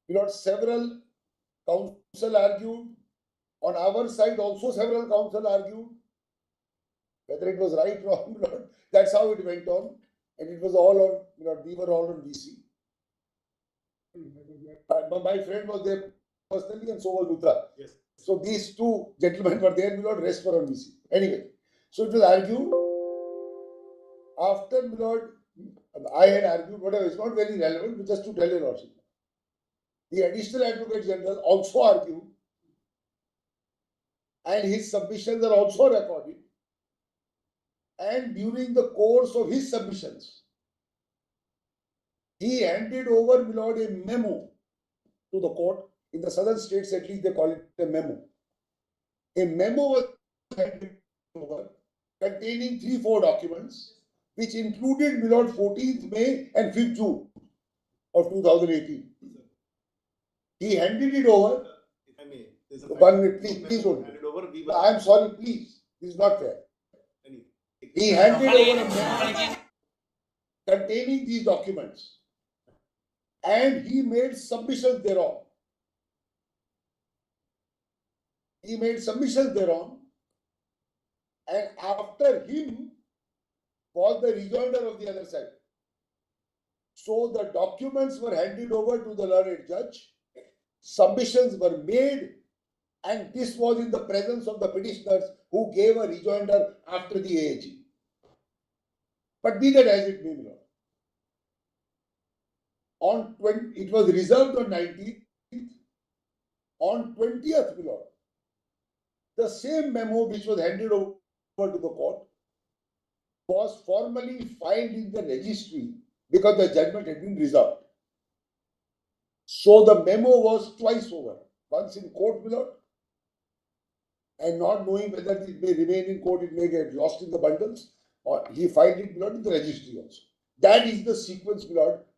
Milord, several counsel argued. On our side, also several counsel argued. Whether it was right or wrong, Milord, that's how it went on. And it was all on, Milord, we were all on VC. My friend was there personally, and so was Luthra. Yes. So these two gentlemen were there, Milord, rest were on VC. Anyway, so it was argued. After, Milord, I had argued, whatever, it's not very relevant, but just to tell you, Lordship. The Additional Advocate General also argued, and his submissions are also recorded. And during the course of his submissions, he handed over, Milord, a memo to the court In the southern states, at least they call it a memo. A memo was handed over containing 3-4 documents, which included Milord 14th May and 5th June of 2018. He handed it over. If I may, there's a 1 minute, please don't. handed over. I am sorry, please. This is not fair. He handed over a memo containing these documents and he made submissions thereon. He made submissions thereon, and after him was the rejoinder of the other side. So the documents were handed over to the learned judge, submissions were made, and this was in the presence of the petitioners who gave a rejoinder after the AAG. But be that as it may, it was reserved on 19th. On 20th, the same memo which was handed over to the court was formally filed in the registry because the judgment had been reserved. So the memo was twice over. Once in court, and not knowing whether it may remain in court, it may get lost in the bundles, or he filed it in the registry also. That is the sequence,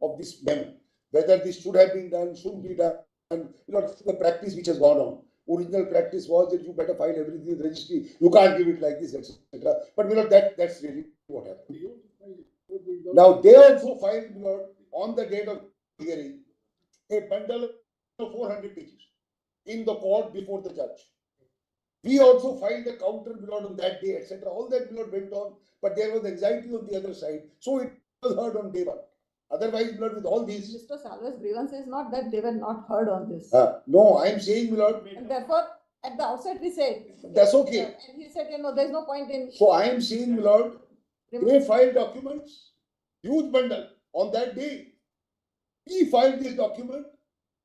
of this memo. Whether this should have been done, shouldn't be done, the practice which has gone on. Original practice was that you better file everything in the registry. You can't give it like this, etc. But that's really what happened. Now they also filed, on the date of hearing, a bundle of 400 pages in the court before the judge. We also filed a counter on that day, etc. All that went on, but there was anxiety on the other side, so it was heard on day one. Otherwise, with all these, Mr. Salve's grievance is not that they were not heard on this. No, I am saying, And therefore, at the outset, we said that's okay. And he said, there's no point in. So I am saying, they filed documents, huge bundle on that day. He filed this document,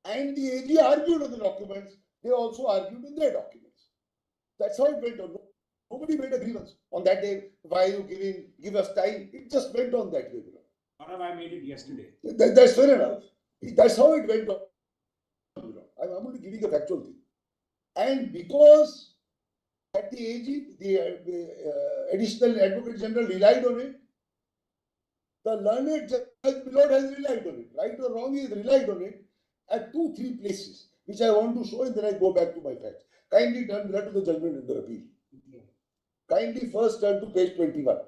and the AG argued on the documents. They also argued in their documents. That's how it went on. Nobody made a grievance on that day. Why are you give us time? It just went on that way. I made it yesterday. That's fair enough. That's how it went on. I'm only giving a factual thing. And because at the AG, the additional Advocate General relied on it, the learned judge has relied on it. Right or wrong, he has relied on it at 2-3 places, which I want to show, and then I go back to my facts. Kindly turn to the judgment in the appeal. Kindly first turn to page 21.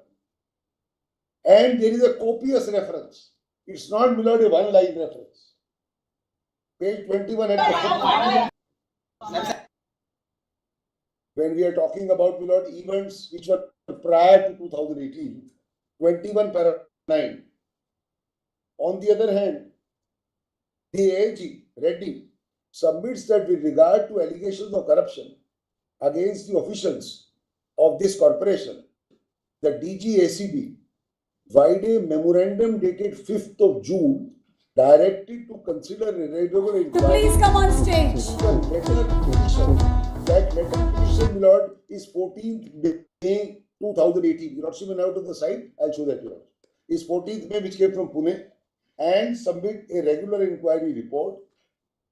And there is a copious reference. It's not, a one-line reference. Page 21 and when we are talking about, events which were prior to 2018, 21 paragraph 9. On the other hand, the AG, Reddy, submits that with regard to allegations of corruption against the officials of this corporation, the DG ACB vide a memorandum dated 5th of June directed to consider a regular inquiry. Please come on stage. That letter petition, is 14th May 2018. You're not seeing out of the site. I'll show that, Is 14th May, which came from Pune, and submit a regular inquiry report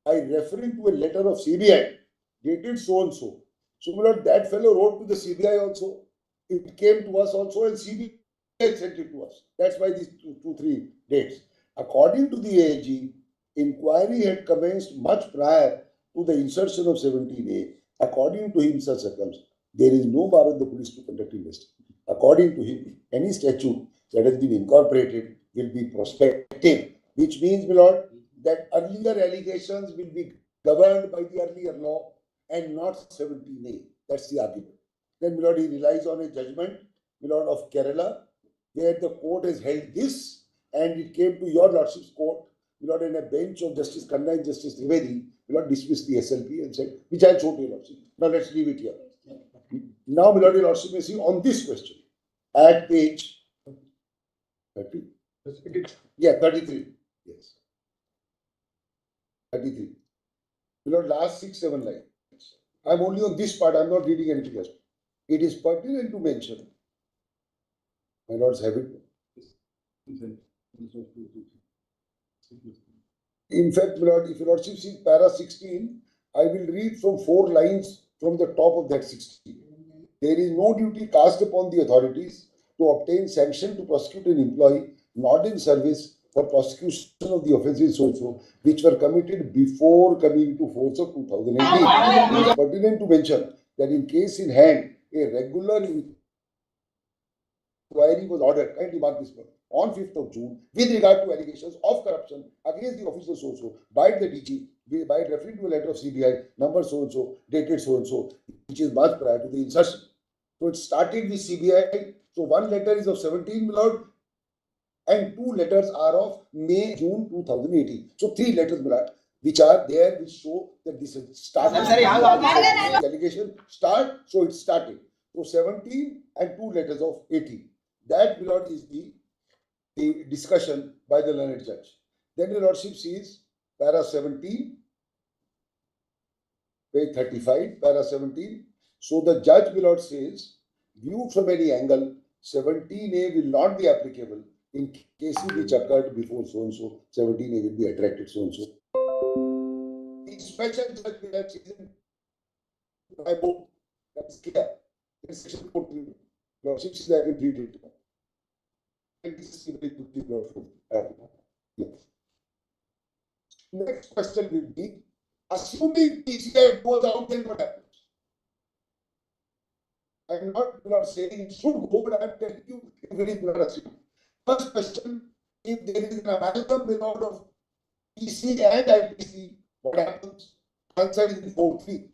by referring to a letter of CBI dated so and so. So, that fellow wrote to the CBI also. It came to us also, and CBI sent it to us. That's why these 2-3 dates. According to the AG, inquiry had commenced much prior to the insertion of 17A. According to him, such circumstances, there is no bar on the police to conduct investigation. According to him, any statute that has been incorporated will be prospective, which means, that earlier allegations will be governed by the earlier law and not 17A. That's the argument. Then, he relies on a judgment, of Kerala, where the court has held this, and it came to your lordship's court, in a bench of Justice Khanna and Justice Trivedi, dismissed the SLP and said, which I'll show to your lordship. Now let's leave it here. Now, your lordship may see on this question at page 30. Yeah, 33. Yes. 33. Last 6-7 lines. I'm only on this part, I'm not reading anything else. It is pertinent to mention, my lords have it. In fact, if your lordship sees para 16, I will read from 4 lines from the top of that 60. There is no duty cast upon the authorities to obtain sanction to prosecute an employee not in service for prosecution of the offences also, which were committed before coming into force of 2018. It is pertinent to mention that in case in hand, a regular inquiry was ordered, kindly mark this one, on 5th of June with regard to allegations of corruption against the officers also by the DG, by referring to a letter of CBI number so and so, dated so and so, which is much prior to the insertion. So it started with CBI. So one letter is of 17, Lord, and 2 letters are of May, June 2018. So 3 letters, Lord, which are there, which show that this is started. Allegation start, so it started. So 17 and 2 letters of 18. That, Lord, is the discussion by the learned judge. Then your Lordship sees para 17, page 35, para 17. So the judge, my Lord, says, viewed from any angle, 17A will not be applicable in cases which occurred before so and so. 17A will be attracted so and so. The special judge will have chosen by both. That's clear. That's section 14. Lordship says I will read it. And this is very quickly, Lord. Yes. Next question will be, assuming PCI goes out, then what happens? I'm not saying it should go, but I'm telling you, very not assuming. First question, if there is an amalgam without of PC and IPC, what happens? Answer is in 4.3.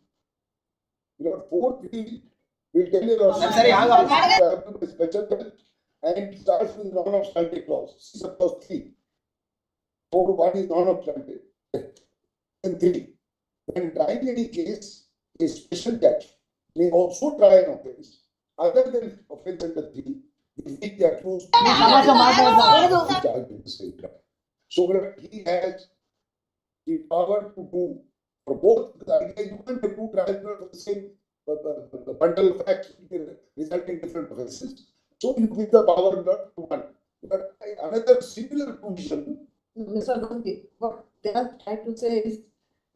Your 4.3 will tell you a special judge and it starts with non-obstante clause. This is clause 3. 4.1 is non-obstante. And 3. When trying any case, a special judge may also try an offence other than offence under 3, with which the accused so he has the power to do for both. The idea you can't have 2 trials for the same bundle of facts resulting in different offences. So you give the power not to one. But another similar provision. Mr. Gandhi, what they are trying to say is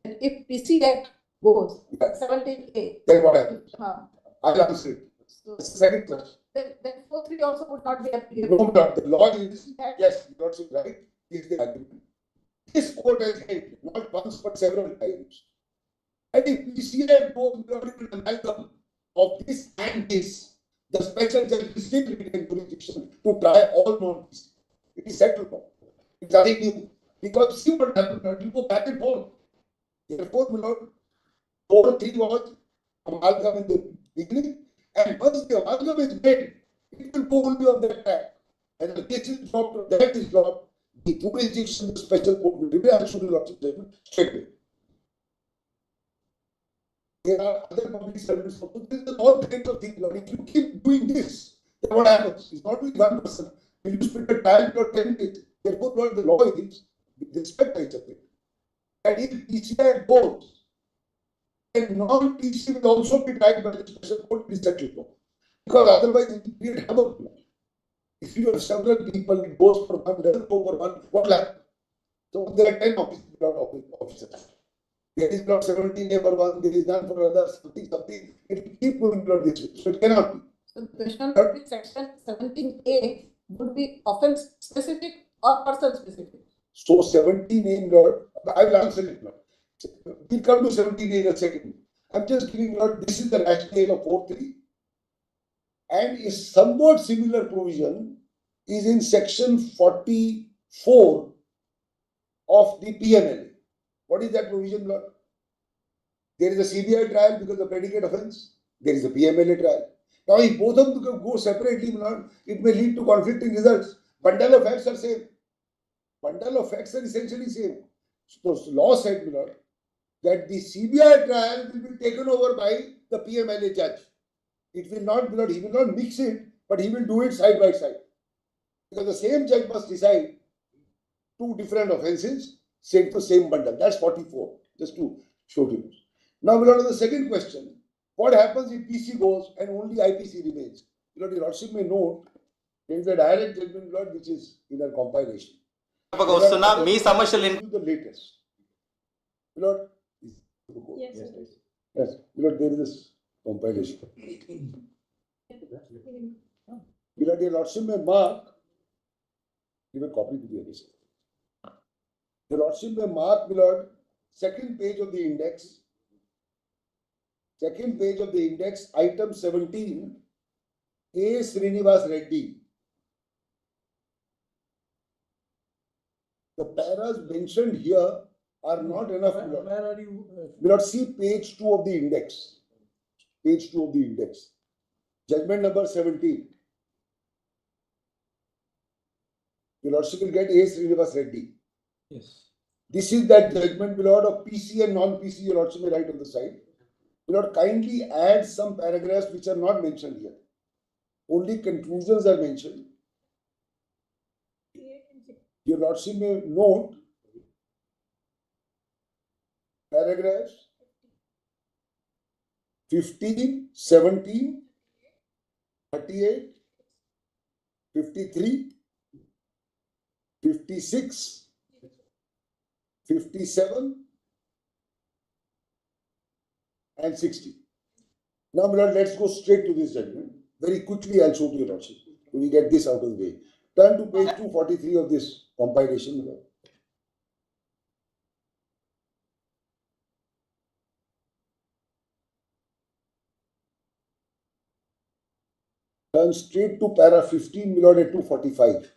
that if PC Act goes 17A, then what happens? I'll answer it. So, Second question. then 4.3 also would not be applicable. No, not the law is, yes, you're not right, is the argument. This court has held not once but several times. And if PCI goes without an amalgam of this and this, the special judge is still retain jurisdiction to try all non-PC. It is settled now. It's nothing new. Because see what happened, it will go back and forth. Therefore, my lord, 4.3 was amalgam in the beginning, and once the amalgam is made, it will go only on that track. And the case is dropped, or that is dropped, the jurisdiction, the special court will review absolute lordship judgment straight away. There are other public servants, there is all kinds of things. If you keep doing this, then what happens? It's not only one person. Will you spend a time or 10 days? Therefore, the law is with respect to each other. And if PCI goes, then non-PC will also be tried by the special court to settle law. Because otherwise, it will create havoc. If you have several people, it goes for one, doesn't go for one, what will happen? So there are 10 officers. There is not 17A for one, there is none for others, something. It will keep going this way. So it cannot be. So the question would be section 17A would be offence specific or person specific. So 17A, Lord, I will answer it now. We'll come to 17A in a second. I'm just giving Lord, this is the rationale of 4.3. And a somewhat similar provision is in section 44 of the PMLA. What is that provision, Lord? There is a CBI trial because of predicate offence. There is a PMLA trial. Now, if both of them go separately, Lord, it may lead to conflicting results. Bundle of facts are same. Bundle of facts are essentially same. So, law said, Lord, that the CBI trial will be taken over by the PMLA judge. It will not, Lord, he will not mix it, but he will do it side by side. Because the same judge must decide 2 different offences, sent to same bundle. That's 44, just to show to you. Now, we go to the second question. What happens if PC goes and only IPC remains? Your Lordship may note, there is a direct judgment, Lord, which is in a compilation. వస్తున్న మీ సమస్యలు The latest. Lord, Yes. Yes, because there is this compilation. Because your lordship may mark, give a copy to the other side. Your lordship may mark, my lord, second page of the index. Second page of the index, item 17, A. Srinivas Reddy. The paras mentioned here are not enough. Where are you? We not see page 2 of the index. Page 2 of the index. Judgment number 17. Your lordship will get A. Srinivas Reddy. Yes. This is that judgment, my lord, of PC and non-PC. Your lordship may write on the side. My lord, kindly add some paragraphs which are not mentioned here. Only conclusions are mentioned. Your lordship may note paragraphs 15, 17, 38, 53, 56, 57, and 60. Now, my lord, let's go straight to this judgment. Very quickly, I'll show to your lordship. We get this out of the way. Turn to page 243 of this compilation, my lord. Turn straight to para 15, my lord, at 245.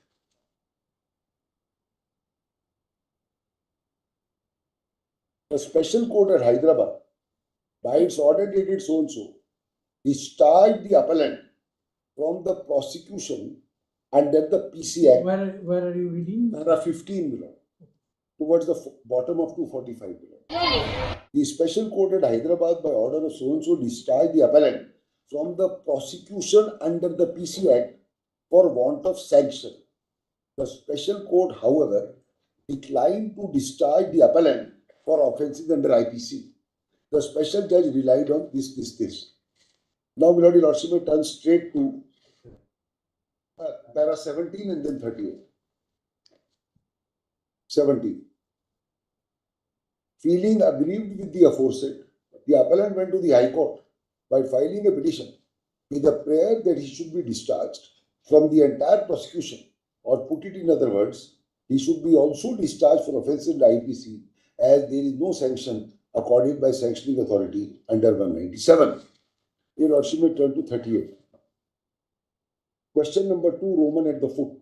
The special court at Hyderabad, by its order dated so and so, discharged the appellant from the prosecution under the PC Act. Where are you reading? Para 15, my lord, towards the bottom of 245. My lord. The special court at Hyderabad, by order of so and so, discharged the appellant from the prosecution under the PC Act for want of sanction. The special court, however, declined to discharge the appellant for offences under IPC. The special judge relied on this. Now, my lord, your lordship may turn straight to para 17 and then 38. 17. Feeling aggrieved with the aforesaid, the appellant went to the High Court by filing a petition with a prayer that he should be discharged from the entire prosecution, or put it in other words, he should be also discharged for offences under IPC, as there is no sanction accorded by sanctioning authority under 197. Your lordship may turn to 38. Question number 2, Roman at the foot.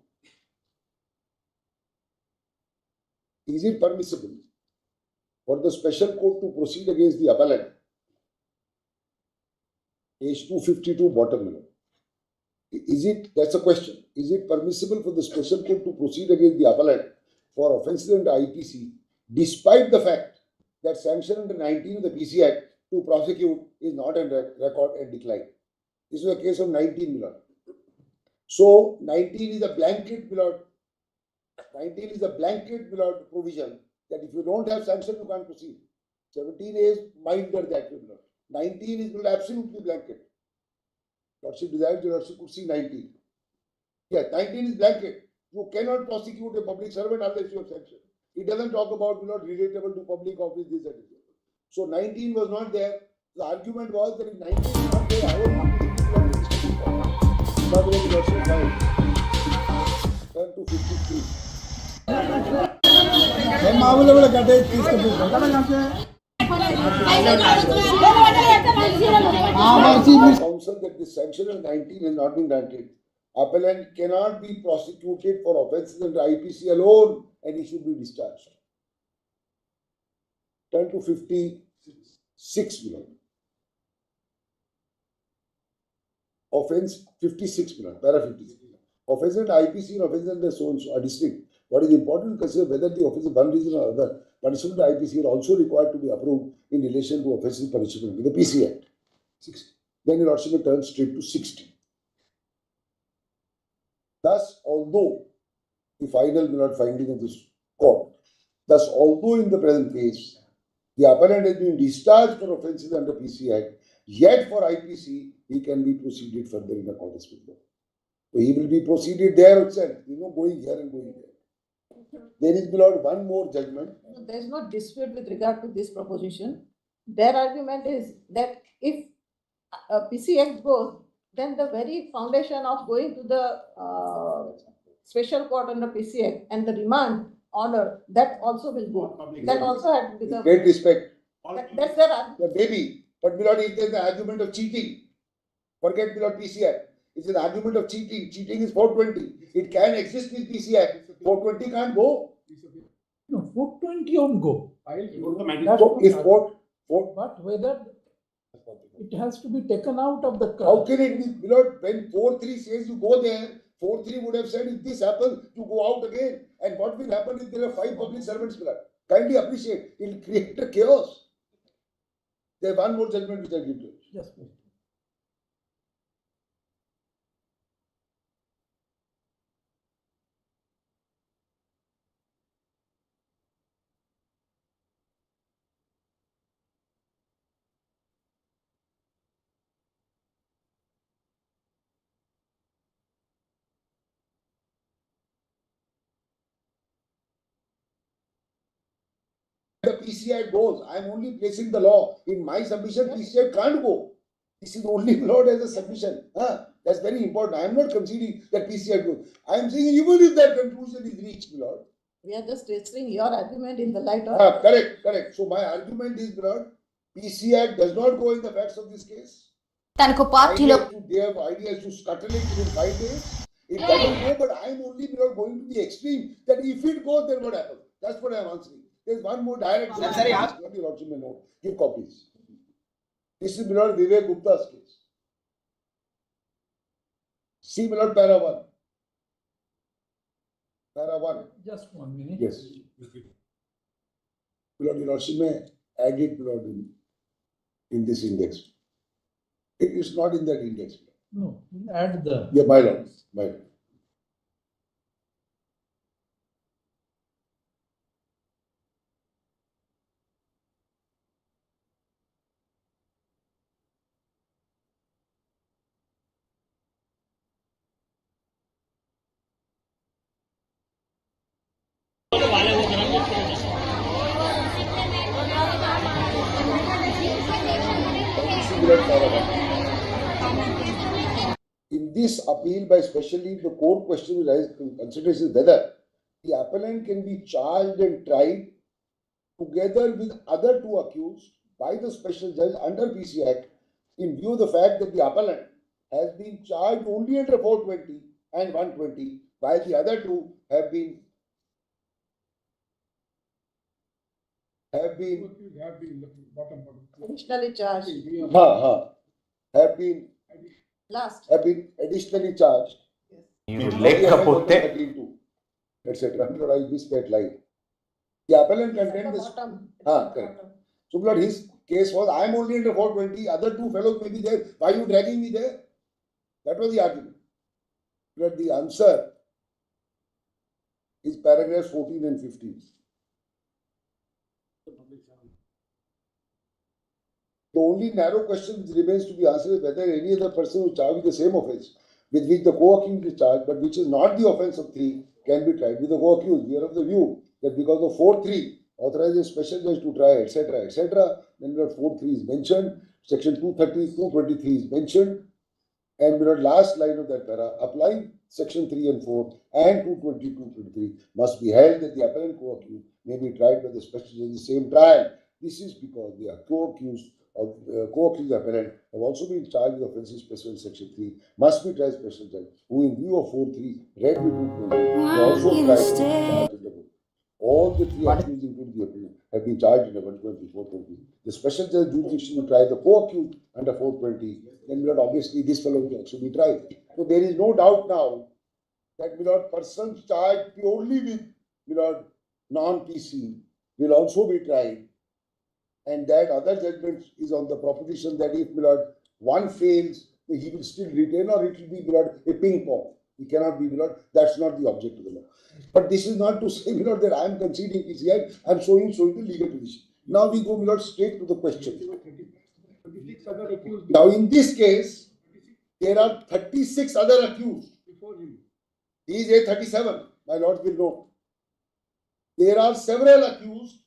Is it permissible for the special court to proceed against the appellant? Page 252, bottom middle. That's a question. Is it permissible for the special court to proceed against the appellant for offences under IPC, despite the fact that sanction under 19 of the PC Act to prosecute is not on record and decline? This is a case of 19, my lord. So 19 is a blanket, my lord. 19 is a blanket, my lord, provision that if you don't have sanction, you can't proceed. 17 is milder that, my lord. 19 is absolutely blanket. Lordship desired your lordship could see 19. Yeah, 19 is blanket. You cannot prosecute a public servant unless you have sanction. It doesn't talk about, you know, relatable to public office, this and this. So 19 was not there. The argument was that if 19 is not there, I want to turn to 53. Counsel that the sanction of 19 has not been granted. Appellant cannot be prosecuted for offences under IPC alone, and he should be discharged. Turn to 56 below. Offence 56 below, para 56. Offence under IPC and offence under so and so are distinct. What is important to consider whether the offence of one reason or other, punishment under IPC are also required to be approved in relation to offences punishable with the PC Act. 60. Then your lordship turns straight to 60. Thus, although the final finding of this court, thus, although in the present case, the appellant has been discharged for offences under PC Act, yet for IPC, he can be proceeded further in accordance with law. So he will be proceeded there itself, going here and going there. There is, my lord, one more judgment. There is no dispute with regard to this proposition. their argument is that if PCX goes, then the very foundation of going to the special court under PCX and the remand order, that also will go. That also had to be the. Great respect. That's their argument. Maybe, but Milord, if there's an argument of cheating, forget Milord PCI. It's an argument of cheating. Cheating is 420. It can exist with PCI. 420 can't go. No, 420 on go. So if But whether it has to be taken out of the how curve. can it be, Milord, when 4-3 says you go there, 4-3 would have said if this happens, you go out again. And what will happen if there are 5 public servants, Milord? Kindly appreciate. It will create a chaos. There's one more judgment which I give to you. Yes, please. The PCI goes. I am only placing the law. In my submission, PCI can't go. This is only Lord as a submission. That's very important. I am not conceding that PCI goes. I am saying even if that conclusion is reached, Lord. We are just registering your argument in the light of. Correct. So my argument is, Lord, PCI does not go in the facts of this case. తనకు పార్టీలో They have ideas to scuttle it within 5 days. It doesn't go, but I am only going to the extreme that if it goes, then what happens? That's what I am answering. There's one more direct. Give copies. This is Milord Vivek Gupta's case. See Milord para 1. Para 1. Just 1 minute. Yes. Milord Lordship may add it, Milord, in this index. It is not in that index. No, add the. Yeah, my lord. My lord. In this appeal by specially the court question considers whether the appellant can be charged and tried together with other 2 accused by the special judge under PC Act in view of the fact that the appellant has been charged only under 420 and 120 while the other 2 have been Additionally charged. Have been Last. additionally charged. లేకపోతే etc. I missed that line. The appellant contends this. Correct. So, Lord, his case was I am only under 420, other 2 fellows may be there. Why are you dragging me there? That was the argument. But the answer is paragraphs 14 and 15. The only narrow question which remains to be answered is whether any other person who is charged with the same offence with which the co-accused is charged, but which is not the offence of 3, can be tried with the co-accused. We are of the view that because of 4.3 authorizes special judge to try, etc., then 4.3 is mentioned, section 230, 223 is mentioned, and last line of that para, applying section 3 and 4 and 220, 223 must be held that the appellant co-accused may be tried by the special judge in the same trial. This is because the co-accused of co-accused appellant have also been charged with offences specified in section 3 must be tried special judge who in view of 4.3 read with 220 also tried to charge. All the 3 accused including the appellant have been charged under 120, 420. The special judge jurisdiction to try the co-accused under 420, then obviously this fellow will also be tried. So there is no doubt now that persons charged purely with non-PC will also be tried. And that other judgment is on the proposition that if one fails, he will still retain or it will be a ping pong. It cannot be that's not the object of the law. But this is not to say that I am conceding PCI, I am showing the legal position. Now we go straight to the question. Now in this case, there are 36 other accused. He is A37, my lords will know. There are several accused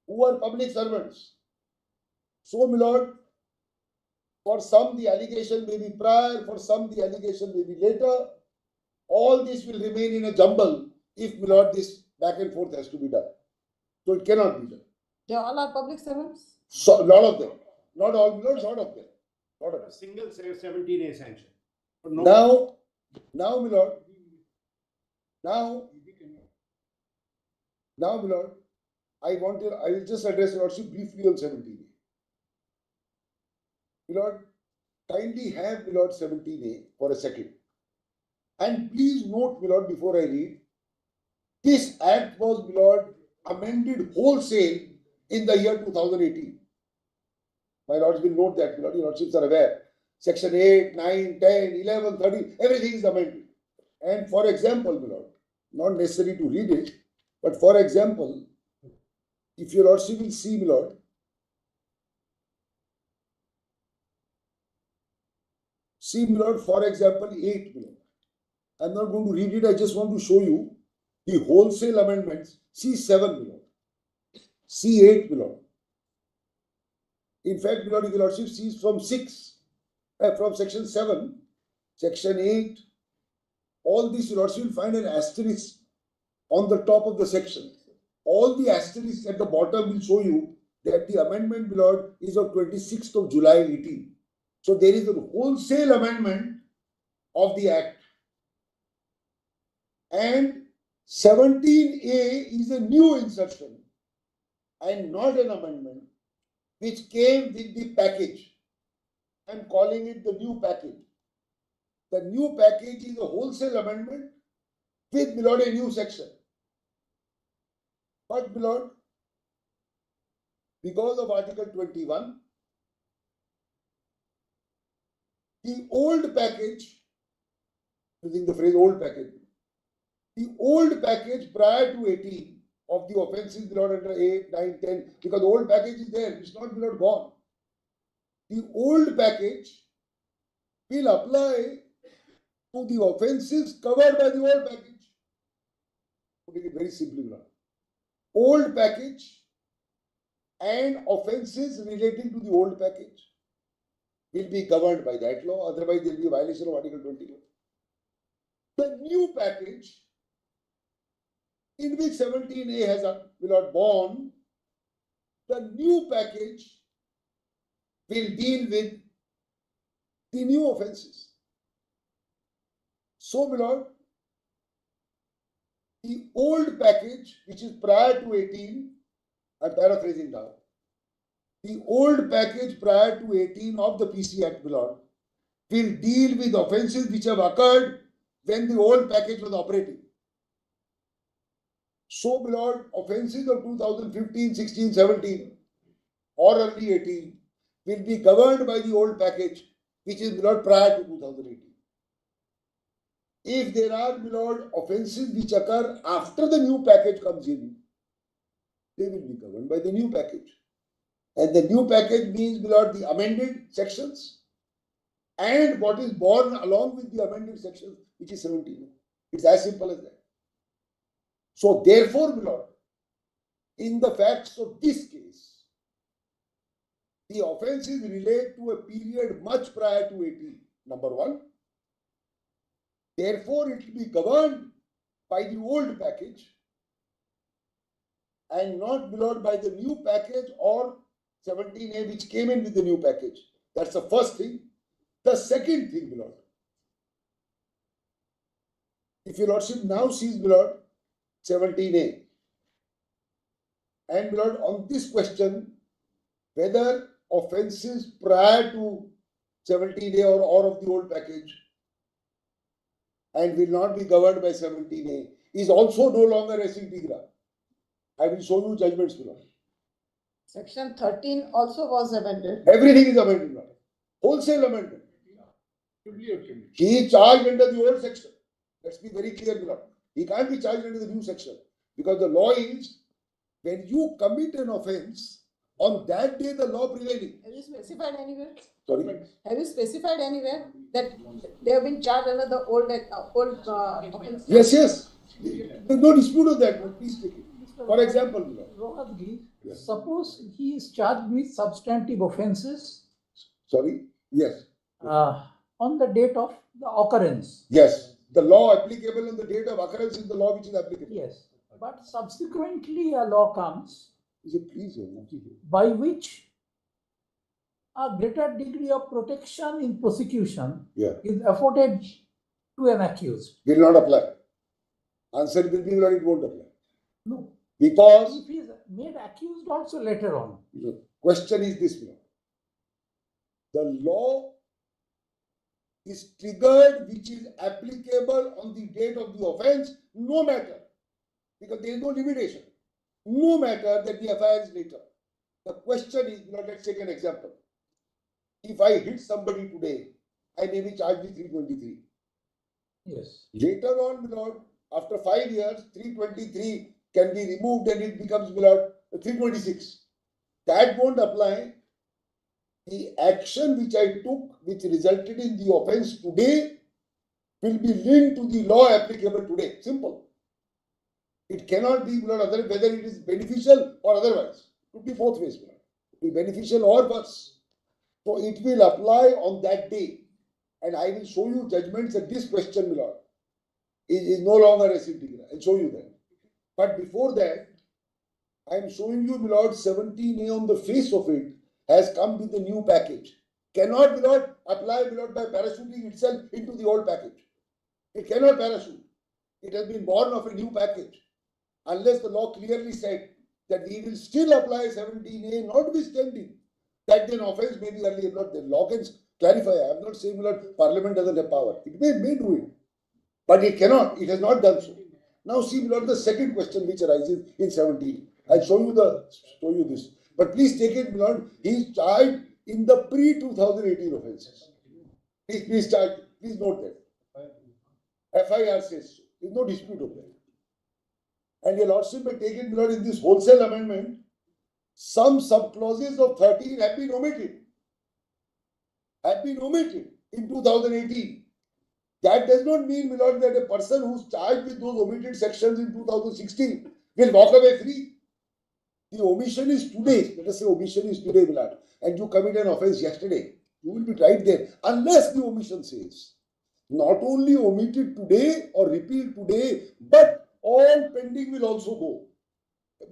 who are public servants. So, my lord, for some the allegation may be prior, for some the allegation may be later. All this will remain in a jumble if, my lord, this back and forth has to be done. So it cannot be done. They all are public servants? So, lot of them. Not all, my lord, lot of them. Lot of them. A single 17A sanction. No. Now, my lord, now, my lord, I will just address your lordship briefly on 17A. My lord, kindly have, my lord, 17A for a second. And please note, my lord, before I read, this act was, my lord, amended wholesale in the year 2018. My lords will note that, my lord, your lordships are aware. Section 8, 9, 10, 11, 13, everything is amended. And for example, my lord, not necessary to read it, but for example, if your lordship will see, my lord, see, my lord, for example, 8, my lord. I'm not going to read it, I just want to show you the wholesale amendments. C7, my lord. C8, my lord. In fact, my lord, if your lordship sees from from section 7, section 8, all this your lordship will find an asterisk on the top of the section. All the asterisks at the bottom will show you that the amendment, my lord, is of 26th of July 18. So there is a wholesale amendment of the act. And 17A is a new insertion and not an amendment which came with the package. I'm calling it the new package. The new package is a wholesale amendment with, my lord, a new section. But, my lord, because of Article 21, the old package, using the phrase old package, the old package prior to 18 of the offences, my lord, under 8, 9, 10, because the old package is there, it's not, my lord, gone. The old package will apply to the offences covered by the old package. Putting it very simply, my lord. Old package and offences relating to the old package will be governed by that law, otherwise there will be a violation of Article 21. The new package, in which 17A has, my lord, born, the new package will deal with the new offences. So, my lord, the old package, which is prior to 18, I'm paraphrasing now, the old package prior to 18 of the PC Act, my lord, will deal with offences which have occurred when the old package was operating. So, my lord, offences of 2015, 16, 17 or early 18 will be governed by the old package, which is, my lord, prior to 2018. If there are, my lord, offences which occur after the new package comes in, they will be governed by the new package. And the new package means, my lord, the amended sections and what is born along with the amended sections, which is 17. It's as simple as that. So, therefore, my lord, in the facts of this case, the offences relate to a period much prior to 18, number one. Therefore, it will be governed by the old package and not, my lord, by the new package or 17A which came in with the new package. That's the first thing. The second thing, my lord, if your lordship now sees, my lord, 17A, and, my lord, on this question, whether offences prior to 17A or of the old package and will not be governed by 17A is also no longer res integra. I will show you judgments, my lord. Section 13 also was amended. Everything is amended, my lord. Wholesale amendment. He is charged under the old section. Let's be very clear, my lord. He can't be charged under the new section because the law is when you commit an offence, on that day the law prevailing. Have you specified anywhere? Sorry? Have you specified anywhere that they have been charged under the old offence? Yes, yes. There's no dispute of that, but please take it. For example, my lord. Yes. Suppose he is charged with substantive offences Sorry? Yes. on the date of the occurrence. Yes. The law applicable on the date of occurrence is the law which is applicable. Yes, but subsequently a law comes Is it please? by which a greater degree of protection in prosecution Yeah. is afforded to an accused. Will not apply. Answer will be that it won't apply. No. Because If he is made accused also later on. the question is this, the law is triggered which is applicable on the date of the offense, no matter, because there is no limitation, no matter that the FIR is later. The question is, let's take an example. If I hit somebody today, I may be charged with 323. Yes. Later on, after 5 years, 323 can be removed and it becomes 326. That won't apply. The action which I took, which resulted in the offense today, will be linked to the law applicable today. Simple. It cannot be whether it is beneficial or otherwise. It could be both ways. It could be beneficial or worse. So it will apply on that day. And I will show you judgments that this question, Milord, is no longer a integra. I'll show you that. But before that, I am showing you, Milord, 17A on the face of it has come with a new package. Cannot, Milord, apply, Milord, by parachuting itself into the old package. It cannot parachute. It has been born of a new package. Unless the law clearly said that we will still apply 17A, notwithstanding that then offense may be earlier. The law can clarify. I am not saying, Milord, Parliament doesn't have power. It may do it. But it cannot. It has not done so. Now see, Milord, the second question which arises in 17. I'll show you this. But please take it, Milord, he is charged in the pre-2018 offences. Please note that. FIR says so. There is no dispute of that. And your Lordship may take it, Milord, in this wholesale amendment, some sub-clauses of 13 have been omitted. In 2018. That does not mean, Milord, that a person who's charged with those omitted sections in 2016 will walk away free. The omission is today. Let us say omission is today, Milord, and you commit an offense yesterday. You will be tried there. Unless the omission says, not only omitted today or repealed today, but all pending will also go.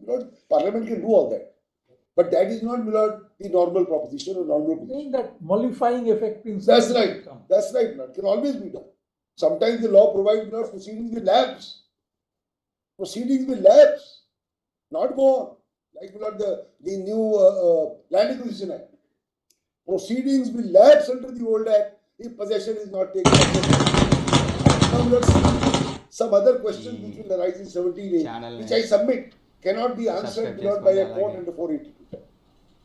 Milord, Parliament can do all that. But that is not, Milord, the normal proposition or normal position. Saying that mollifying effect in That's right. That's right, Milord. Can always be done. Sometimes the law provides, Milord, proceedings will lapse. Not go on. Like, Milord, the new Land Acquisition Act. Proceedings will lapse under the old act if possession is not taken. Now, Milord, some other questions which will arise in 17A, which I submit, cannot be answered, Milord, by a court under 482.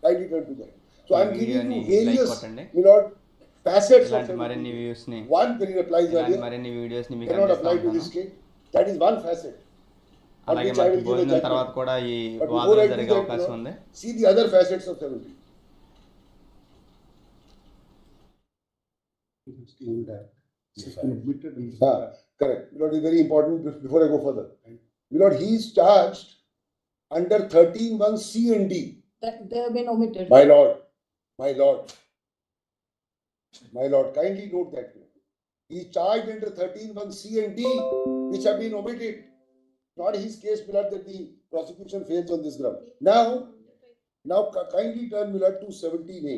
I did not do that. So I am giving you various, Milord, facets of 17A. One, when it applies earlier, cannot apply to this state. That is one facet. అలాగే మనకి భోజనం తర్వాత కూడా ఈ వాదన జరిగే అవకాశం ఉంది. See the other facets of 17. Correct. Milord, is very important before I go further. Milord, he is charged under 13(1) C and D. That they have been omitted. My lord, kindly note that. He is charged under 13(1) C and D, which have been omitted. Not his case, Milord, that the prosecution fails on this ground. Now kindly turn, Milord, to 17A.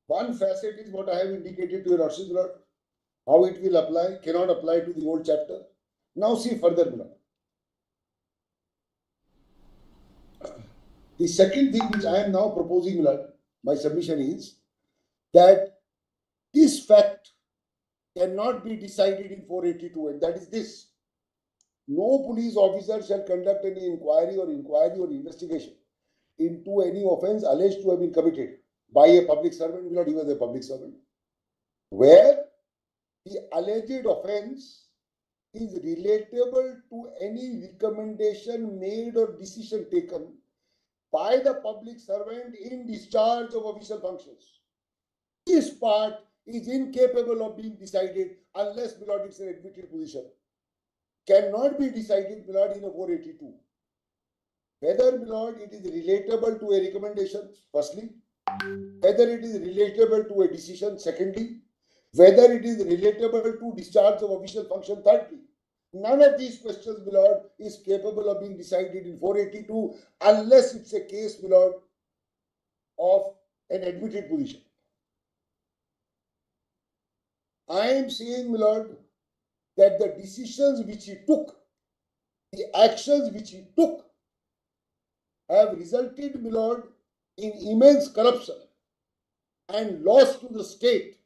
One facet is what I have indicated to your Lordship, Milord, how it will apply, cannot apply to the old chapter. Now see further, Milord. The second thing which I am now proposing, Milord, my submission is that this fact cannot be decided in 482, and that is this. No police officer shall conduct any inquiry or investigation into any offence alleged to have been committed by a public servant, Milord, he was a public servant, where the alleged offence is relatable to any recommendation made or decision taken by the public servant in discharge of official functions. This part is incapable of being decided unless, Milord, it's an admitted position. Cannot be decided, Milord, in a 482. whether, my lord, it is relatable to a recommendation, firstly, whether it is relatable to a decision, secondly, whether it is relatable to discharge of official function, thirdly. None of these questions, my lord, is capable of being decided in 482 unless it's a case, my lord, of an admitted position. I am saying, my lord, that the decisions which he took, the actions which he took, have resulted, my lord, in immense corruption and loss to the state,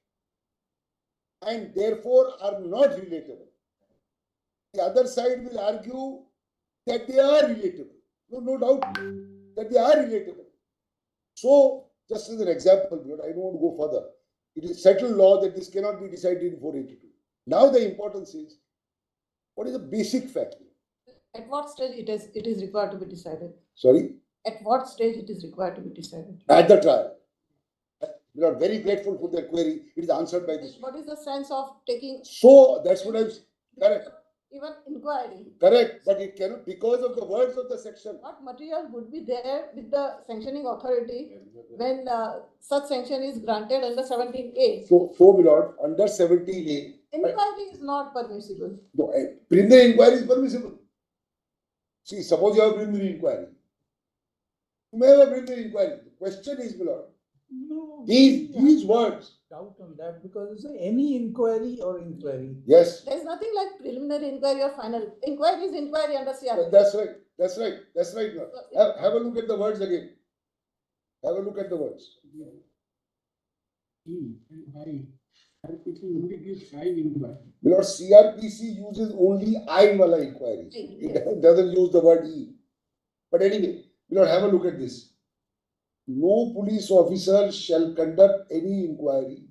and therefore are not relatable. The other side will argue that they are relatable. No doubt that they are relatable. So, just as an example, I don't want to go further. It is settled law that this cannot be decided in 482. Now the importance is, what is the basic fact? At what stage it is required to be decided? Sorry? At what stage it is required to be decided? At the trial. We are very grateful for their query. It is answered by this. What is the sense of taking? So, that's what I'm saying. Correct. Even inquiry. Correct, but it cannot, because of the words of the section. What material would be there with the sanctioning authority when such sanction is granted under 17A? So my lord, under 17A. Inquiry is not permissible. No, preliminary inquiry is permissible. See, suppose you have a preliminary inquiry. You may have a preliminary inquiry. The question is, my lord, No, these words. Doubt on that because any inquiry or inquiry. Yes. There is nothing like preliminary inquiry or final. Inquiry is inquiry under CRP. That's right. That's right. That's right. Have a look at the words again. Have a look at the words. My lord, CRPC uses only I wala inquiry. It doesn't use the word E. But anyway, my lord, have a look at this. No police officer shall conduct any inquiry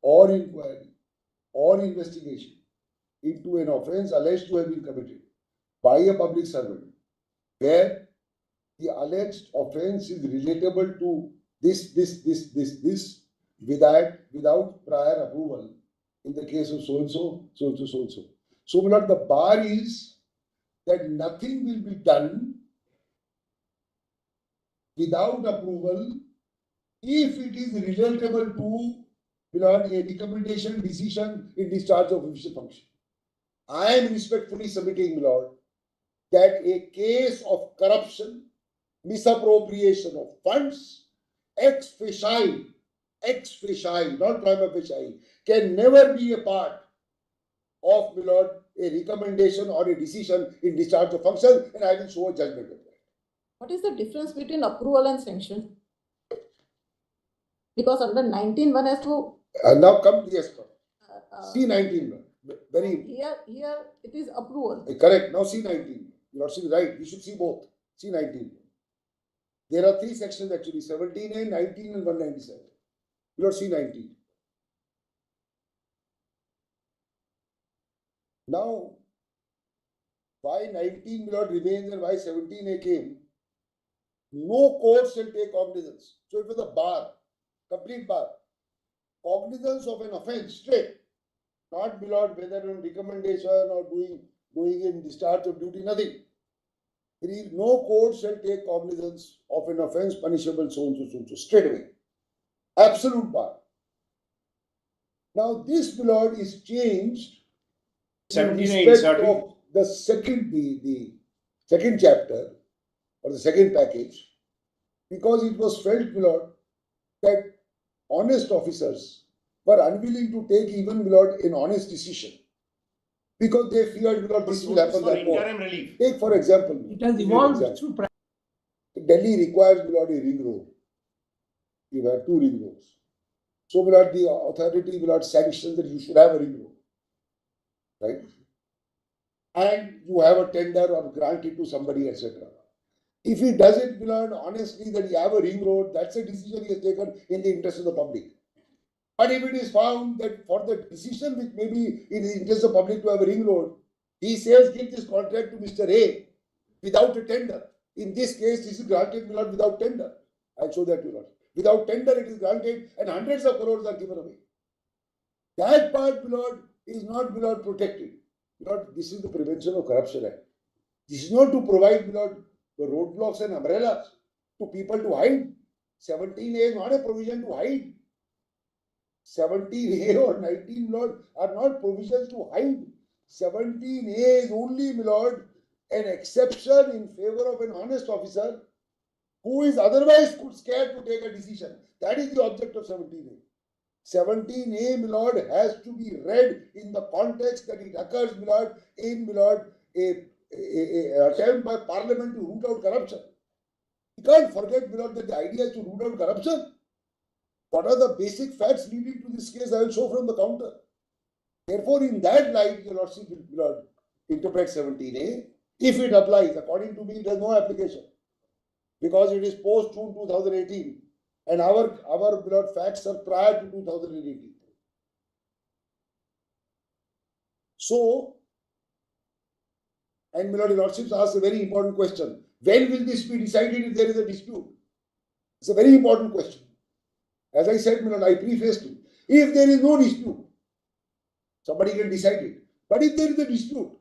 or investigation into an offence alleged to have been committed by a public servant where the alleged offence is relatable to this without prior approval in the case of so-and-so. So, my lord, the bar is that nothing will be done without approval if it is relatable to, my lord, a recommendation decision in discharge of official function. I am respectfully submitting, my lord, that a case of corruption, misappropriation of funds, ex facie, not prima facie, can never be a part of, my lord, a recommendation or a decision in discharge of function, and I will show a judgment of that. What is the difference between approval and sanction? Because under 19 one has to. Now come, yes, C19. Very. Here it is approval. Correct. Now C19. You are seeing right. You should see both. C19. There are three sections actually: 17A, 19, and 197. You are C19. Now, why 19 will not remain and why 17A came? No court shall take cognizance. So it was a bar, complete bar. Cognizance of an offence straight, not below whether on recommendation or doing in discharge of duty, nothing. There is no court shall take cognizance of an offence punishable so and so straight away. Absolute bar. Now this below is changed in respect of the second chapter or the second package, because it was felt, my lord, that honest officers were unwilling to take even, my lord, an honest decision because they feared, my lord, this will happen. For interim relief. Take for example, It has evolved through practice. Delhi requires, my lord, a ring road. You have two ring roads. So, my lord, the authority, my lord, sanctions that you should have a ring road, right? And you have a tender or grant it to somebody, etc. If he does it, my lord, honestly, that you have a ring road, that's a decision he has taken in the interest of the public. But if it is found that for the decision which may be in the interest of the public to have a ring road, he says, give this contract to Mr. A without a tender. In this case, this is granted, my lord, without tender. I'll show that to you, Lord. Without tender, it is granted and hundreds of crores are given away. That part, my lord, is not, my lord, protected. My lord, this is the Prevention of Corruption Act. This is not to provide, my lord, the roadblocks and umbrellas to people to hide. 17A is not a provision to hide. 17A or 19, my lord, are not provisions to hide. 17A is only, my lord, an exception in favor of an honest officer who is otherwise scared to take a decision. That is the object of 17A. 17A, my lord, has to be read in the context that it occurs, my lord, in, my lord, a attempt by Parliament to root out corruption. You can't forget, my lord, that the idea is to root out corruption. What are the basic facts leading to this case? I will show from the counter. Therefore, in that light, your lordship will, my lord, interpret 17A. If it applies, according to me, it has no application because it is post June 2018, and our my lord, facts are prior to 2018. So, and my lord, your lordship asks a very important question: when will this be decided if there is a dispute? It's a very important question. As I said, my lord, I prefaced it. If there is no dispute, somebody can decide it. But if there is a dispute,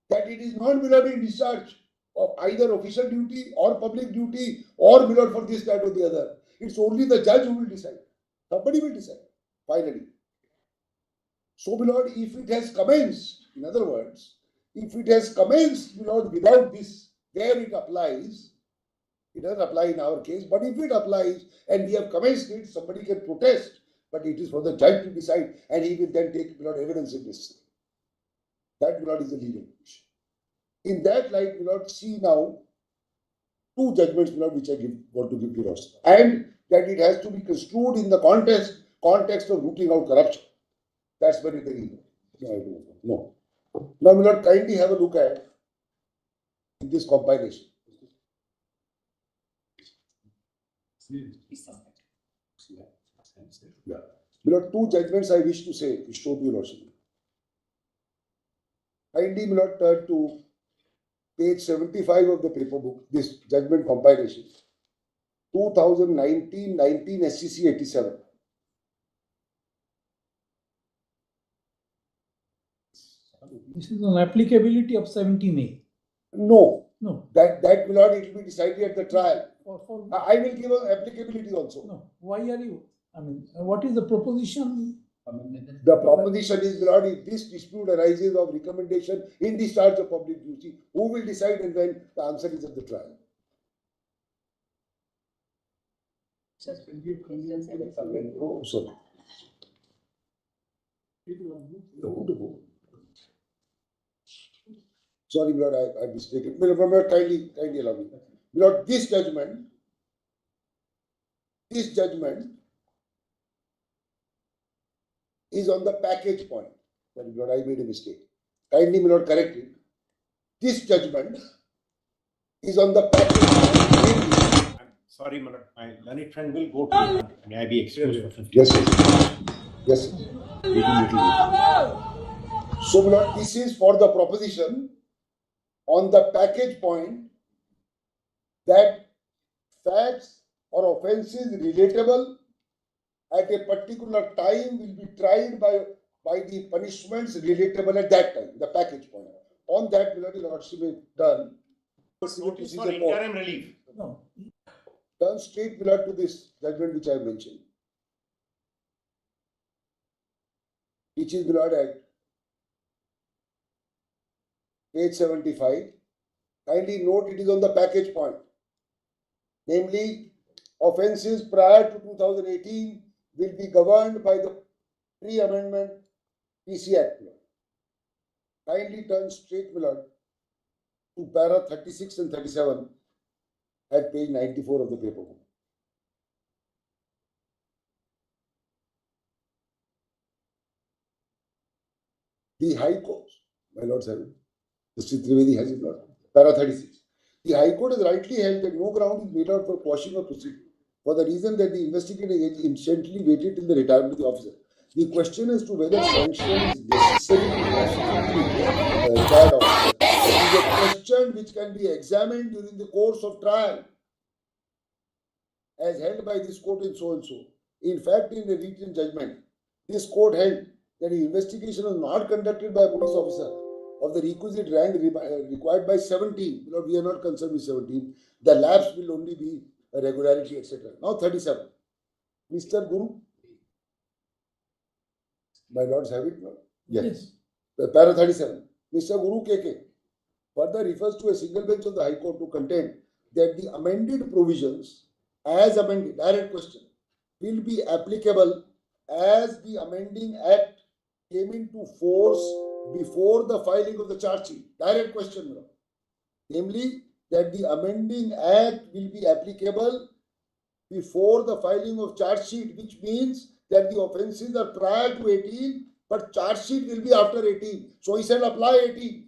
that it is not, my lord, in discharge of either official duty or public duty or, my lord, for this, that or the other, it's only the judge who will decide. Somebody will decide, finally. So, my lord, if it has commenced, in other words, if it has commenced, my lord, without this, where it applies, it doesn't apply in our case, but if it applies and we have commenced it, somebody can protest, but it is for the judge to decide, and he will then take, my lord, evidence in this. That, my lord, is the legal issue. In that light, my lord, see now two judgments, my lord, which I want to give to you, and that it has to be construed in the context of rooting out corruption. That's very, very no. Now, my lord, kindly have a look at this compilation. Yeah. There are two judgments I wish to say, to show to your lordship. Kindly, my lord, turn to page 75 of the paper book, this judgment compilation. 2019 SCC 87. This is on applicability of 17A. No. No. That my lord, it will be decided at the trial. For I will give an applicability also. no. Why are you? I mean, what is the proposition? The proposition is, my lord, if this dispute arises of recommendation in discharge of public duty, who will decide and when? The answer is at the trial. Oh, sorry. Sorry, my lord, I mistaken. My lord, kindly allow me. My lord, this judgment is on the package point. Sorry, my lord, I made a mistake. Kindly, my lord, correct it. This judgment is on the package point. I'm sorry, my lord, my learned friend will go to. May I be excused for 15 Yes, yes. So, my lord, this is for the proposition on the package point that facts or offences relatable at a particular time will be tried by the punishments relatable at that time, the package point. On that, my lord, should be done. Notice for interim relief. No. Turn straight, my lord, to this judgment which I have mentioned, which is, my lord, at page 75. Kindly note it is on the package point. Namely, offences prior to 2018 will be governed by the pre-amendment PC Act. Kindly turn straight, my lord, to para 36 and 37 at page 94 of the paper. The High Court, my lords have it. Justice Trivedi has it, Lord. Para 36. The High Court has rightly held that no ground is made out for quashing a proceeding for the reason that the investigating agent instantly waited till the retirement of the officer. The question as to whether sanction is necessary to prosecute the retired officer is a question which can be examined during the course of trial as held by this court in so and so. In fact, in a written judgment, this court held that the investigation was not conducted by a police officer of the requisite rank required by 17, because we are not concerned with 17, the lapse will only be a regularity, etc. Now 37. Mr. Guru, my lords have it now? Yes. Para 37. Mr. Guru KK further refers to a single bench of the High Court to contend that the amended provisions, as amended, direct question, will be applicable as the amending act came into force before the filing of the charge sheet. Direct question, madam. Namely, that the amending act will be applicable before the filing of charge sheet, which means that the offences are prior to 18, but charge sheet will be after 18. So he said apply 18.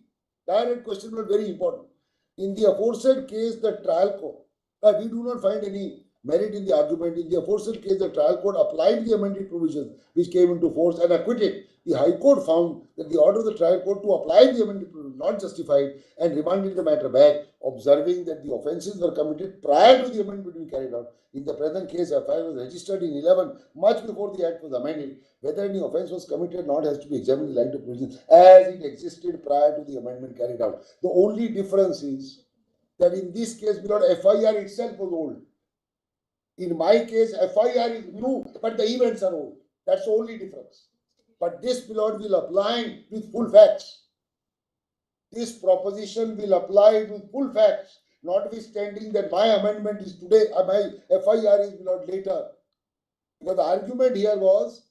Direct question was very important. In the aforesaid case, the trial court, we do not find any merit in the argument. In the aforesaid case, the trial court applied the amended provisions which came into force and acquitted. The High Court found that the order of the trial court to apply the amended provisions not justified and remanded the matter back, observing that the offences were committed prior to the amendment being carried out. In the present case, FIR was registered in 11, much before the act was amended. Whether any offence was committed or not has to be examined in light of provisions as it existed prior to the amendment carried out. The only difference is that in this case, FIR itself was old. In my case, FIR is new, but the events are old. That's the only difference. But this will apply with full facts. This proposition will apply with full facts, notwithstanding that my amendment is today, my FIR is later. Because the argument here was,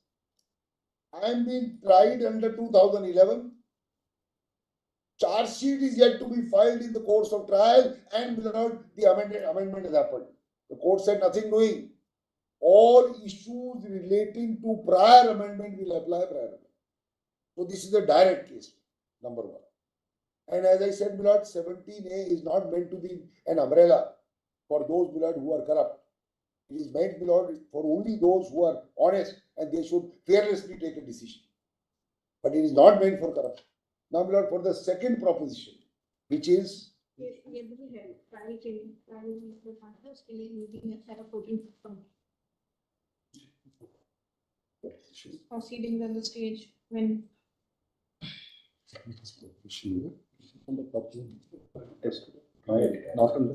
I am being tried under 2011. Charge sheet is yet to be filed in the course of trial, and the amendment has happened. The court said nothing doing. All issues relating to prior amendment will apply prior amendment. So this is a direct case, number one. And as I said, 17A is not meant to be an umbrella for those who are corrupt. It is meant for only those who are honest, and they should fearlessly take a decision. But it is not meant for corruption. Now, for the second proposition, which is proceedings on the stage when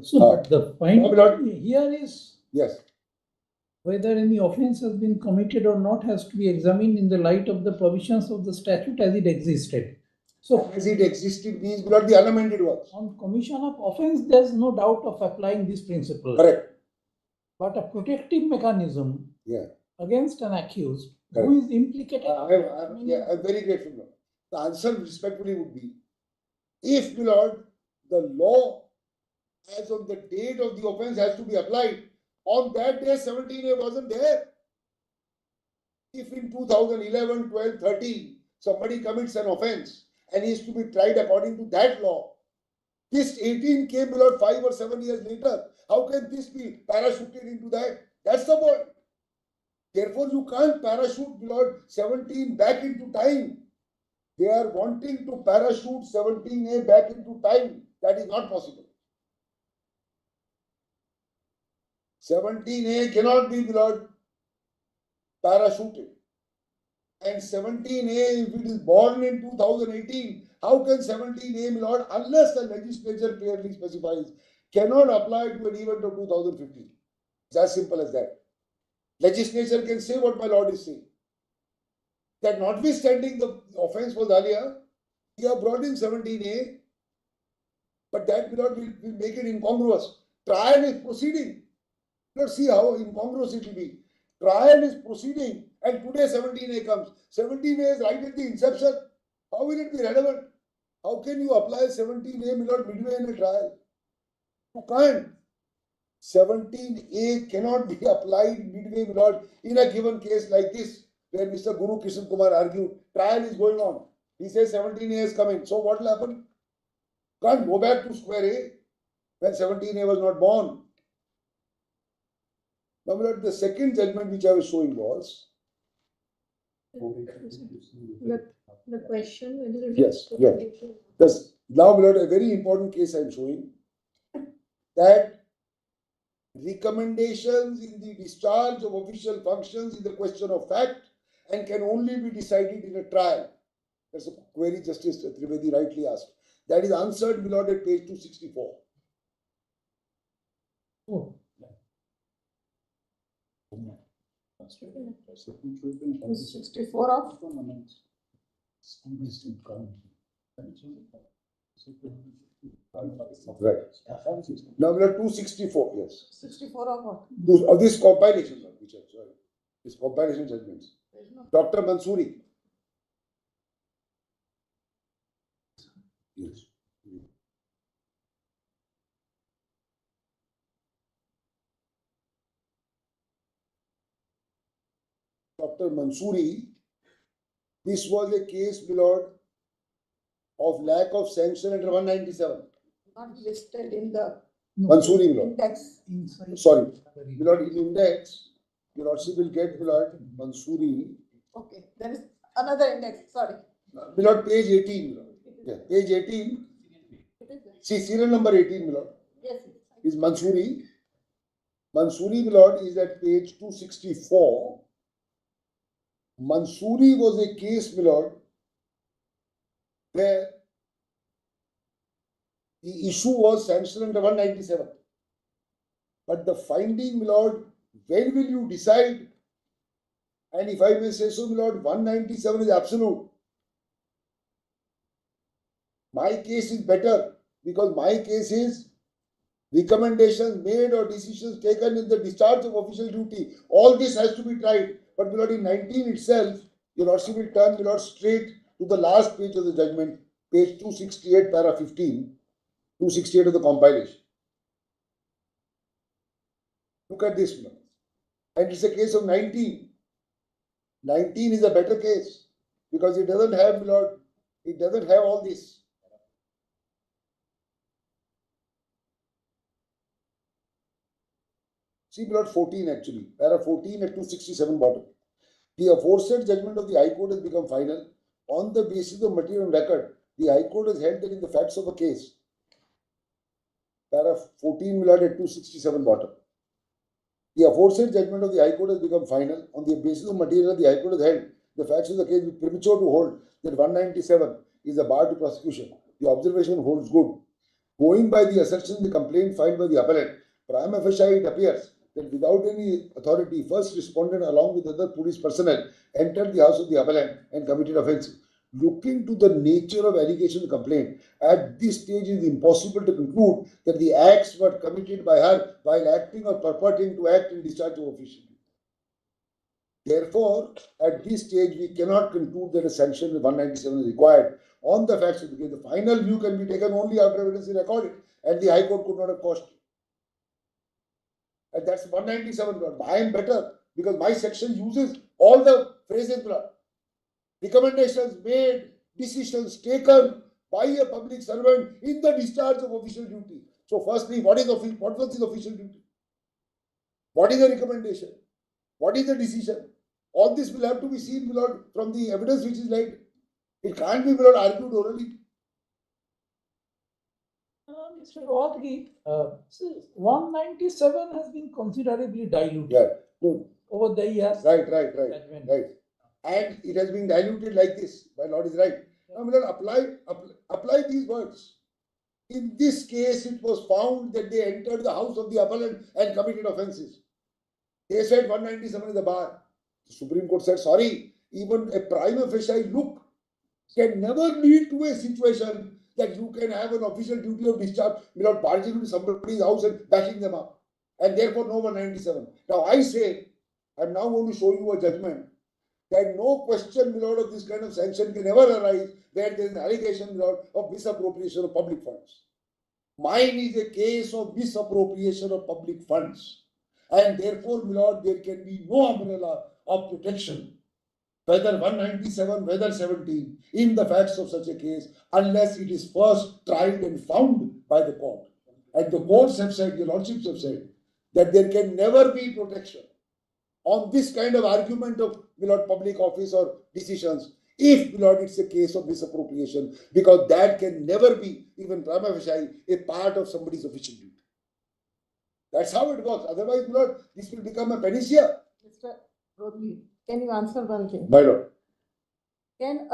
So the point here is yes, whether any offence has been committed or not has to be examined in the light of the provisions of the statute as it existed. So as it existed means the unamended ones. on commission of offence, there is no doubt of applying this principle. Correct. But a protective mechanism against an accused who is implicated. I'm very grateful. The answer respectfully would be, if, my lord, the law as of the date of the offence has to be applied, on that day 17A wasn't there. If in 2011, 12, 13, somebody commits an offence and he is to be tried according to that law, this 18 came 5 or 7 years later. How can this be parachuted into that? That's the point. Therefore, you can't parachute 17 back into time. They are wanting to parachute 17A back into time. That is not possible. 17A cannot be parachuted. And 17A, if it is born in 2018, how can 17A, unless the legislature clearly specifies, cannot apply to an event of 2015? It's as simple as that. Legislature can say what my lord is saying. That notwithstanding the offence was earlier, we have brought in 17A, but that will make it incongruous. Trial is proceeding. Let's see how incongruous it will be. Trial is proceeding, and today 17A comes. 17A is right at the inception. How will it be relevant? How can you apply 17A midway in a trial? You can't. 17A cannot be applied midway in a given case like this, where Mr. Guru Kishan Kumar argued, trial is going on. He says 17A is coming. So what will happen? Can't go back to square A when 17A was not born. Now, the second judgment which I was showing was the question. Yes. Thus, now, a very important case I am showing, that recommendations in the discharge of official functions is a question of fact and can only be decided in a trial. That's a query Justice Trivedi rightly asked. That is answered, my lord, at page 264. Oh. 64 of Right. Now, my lord, 264, yes. 64 of what? Of this compilation, which I'm sorry. This compilation judgments. Dr. Mansoori. Yes. Dr. Mansoori, this was a case, my lord, of lack of sanction under 197. Not listed in the Mansoori, my lord. index. Sorry, my lord, in index, your lordship will get, my lord, Mansoori. Okay, there is another index, sorry. My lord, page 18, my lord. Yeah, page 18. It is there. See, serial number 18, my lord, Yes. is Mansoori. Mansoori, my lord, is at page 264. Mansoori was a case, my lord, where the issue was sanctioned under 197. But the finding, my lord, when will you decide? And if I may say so, my lord, 197 is absolute. My case is better because my case is recommendations made or decisions taken in the discharge of official duty. All this has to be tried. But my lord, in 19 itself, your lordship will turn, my lord, straight to the last page of the judgment, page 268, para 15, 268 of the compilation. Look at this, my lord. And it's a case of 19. 19 is a better case because it doesn't have, my lord, it doesn't have all this. See, my lord, 14 actually, para 14 at 267 bottom. The aforesaid judgment of the High Court has become final. On the basis of material record, the High Court has held that in the facts of a case, para 14 my lord, at 267 bottom. The aforesaid judgment of the High Court has become final. On the basis of material, the High Court has held the facts of the case. It is premature to hold that 197 is a bar to prosecution. The observation holds good. Going by the assertion in the complaint filed by the appellant, prima facie it appears that without any authority, first respondent along with other police personnel entered the house of the appellant and committed offence. Looking to the nature of allegation of the complaint, at this stage it is impossible to conclude that the acts were committed by her while acting or purporting to act in discharge of official duty. Therefore, at this stage we cannot conclude that a sanction of 197 is required. On the facts of the case, the final view can be taken only after evidence is recorded, and the High Court could not have caused it. And that's 197. I am better because my section uses all the phrases. Recommendations made, decisions taken by a public servant in the discharge of official duty. So, firstly, what was his official duty? What is the recommendation? What is the decision? All this will have to be seen, my lord, from the evidence which is laid. It can't be, my lord, argued orally. Mr. Wadgi, 197 has been considerably diluted Yeah. No. over the years. Right. And it has been diluted like this. My lord is right. Now, my lord, apply these words. In this case, it was found that they entered the house of the appellant and committed offences. They said 197 is the bar. The Supreme Court said, sorry, even a prima facie look can never lead to a situation that you can have an official duty of discharge without barging into somebody's house and bashing them up. And therefore, no 197. Now, I say, I'm now going to show you a judgment that no question, my lord, of this kind of sanction can ever arise where there is an allegation, my lord, of misappropriation of public funds. Mine is a case of misappropriation of public funds. And therefore, my lord, there can be no umbrella of protection, whether 197, whether 17, in the facts of such a case, unless it is first tried and found by the court. And the courts have said, your lordships have said, that there can never be protection on this kind of argument of, my lord, public office or decisions, if, my lord, it's a case of misappropriation, because that can never be, even prima facie, a part of somebody's official duty. That's how it works. Otherwise, my lord, this will become a panacea. Mr. Rodley, can you answer one thing? My lord. can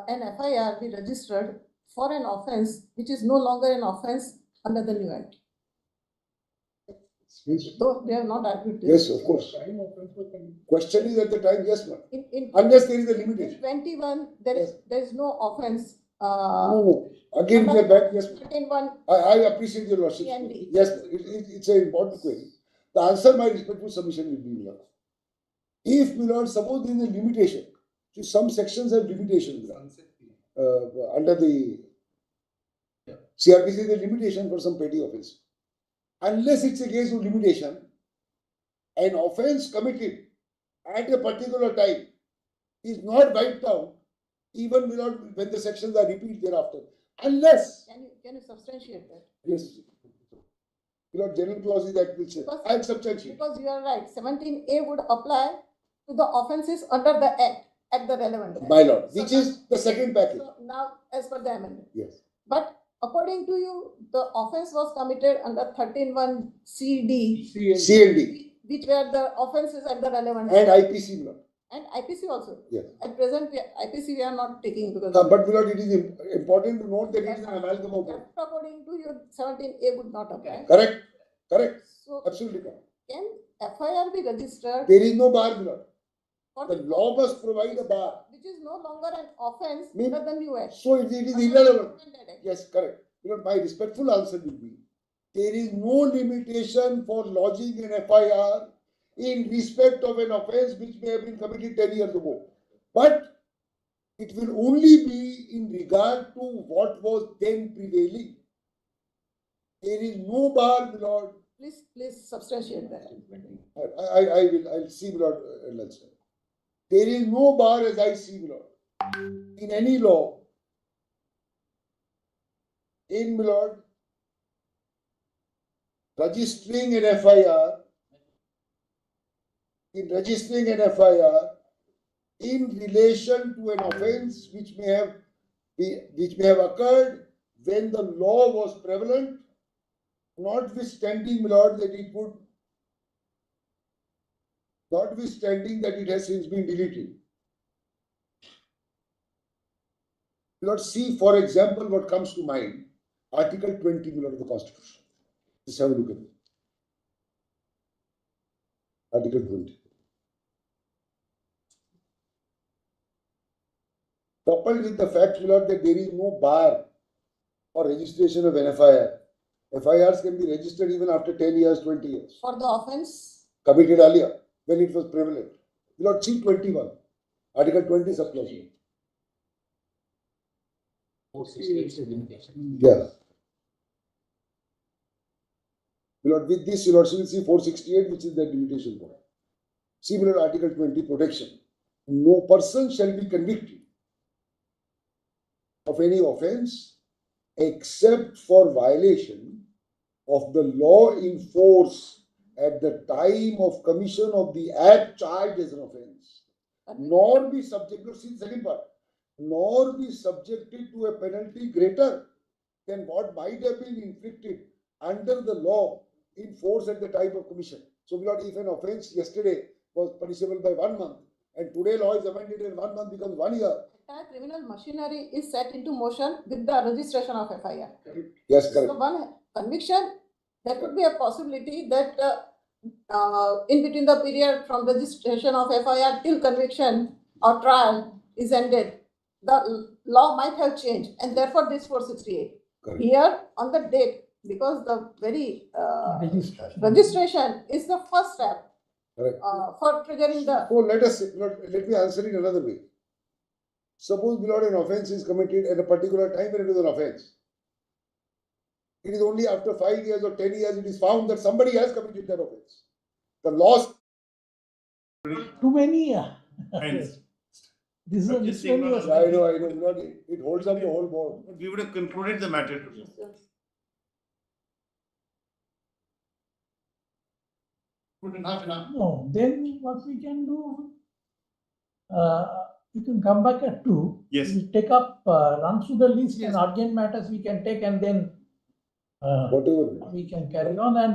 an FIR be registered for an offence which is no longer an offence under the new act? Yes, Though they have not argued this. of course. Question is at the time, yes, ma'am. In Unless there is a limitation. 21, there is no offence. No. Again, we are back, yes. 21 I appreciate your lordship. CND. Yes, it's an important query. The answer, my respectful submission will be, Lord. If, Lord, suppose there is a limitation, see, some sections have limitations. Under the CRPC, there is a limitation for some petty offence. Unless it's a case of limitation, an offence committed at a particular time is not wiped out, even when the sections are repeated thereafter. Unless, Can you substantiate that? yes, general clause is that will say, I am substantiating. Because you are right, 17A would apply to the offences under the act at the relevant time. My lord, which So is the second package. So now, as per the amendment. Yes. But according to you, the offence was committed under 13(1) CD, CND which were the offences at the relevant and time. IPC, Lord. And IPC also. Yes. At present, IPC we are not taking because. But Lord, it is important to note that it is an amalgam of both. According to you, 17A would not apply. Correct. So Absolutely correct. can FIR be registered There is no bar, Lord. for The law must provide a bar. which is no longer an offence Mean- under the new act? So it is irrelevant. Yes, correct. My respectful answer will be, there is no limitation for lodging an FIR in respect of an offence which may have been committed 10 years ago. But it will only be in regard to what was then prevailing. There is no bar, my lord. Please substantiate that. I'll see, my lord. There is no bar as I see, my lord, in any law, in, my lord, registering an FIR, in relation to an offence which may have occurred when the law was prevalent, notwithstanding, my lord, that it has since been deleted. Let's see, for example, what comes to mind. Article 20 of the Constitution. Let's have a look at it. Article 20. Coupled with the fact, Lord, that there is no bar for registration of an FIR. FIRs can be registered even after 10 years, 20 years. For the offence Committed earlier, when it was prevalent. Lord, see 21. Article 20 subclause. Yeah. Lord, with this, Lord, you will see 468, which is the limitation point. Similar Article 20, protection. No person shall be convicted of any offence except for violation of the law in force at the time of commission of the act charged as an offence, nor be subjected, see the second part, nor be subjected to a penalty greater than what might have been inflicted under the law in force at the time of commission. So, if an offence yesterday was punishable by 1 month, and today law is amended and 1 month becomes 1 year. entire criminal machinery is set into motion with the registration of FIR. Yes, correct. So one conviction, there could be a possibility that in between the period from registration of FIR till conviction or trial is ended, the law might have changed, and therefore this 468. Correct. Here on the date, because the very registration is the first step for triggering the. So let me answer it another way. Suppose, an offence is committed at a particular time when it is an offence. It is only after 5 years or 10 years it is found that somebody has committed that offence. The laws. Too many. Hence. This is I'm a just saying, miscellaneous. I know. It holds up the whole board. We would have concluded the matter. No, then what we can do, we can come back at 2. Yes. We'll take up, run through the list and urgent matters we can take, and then Whatever. we can carry on, and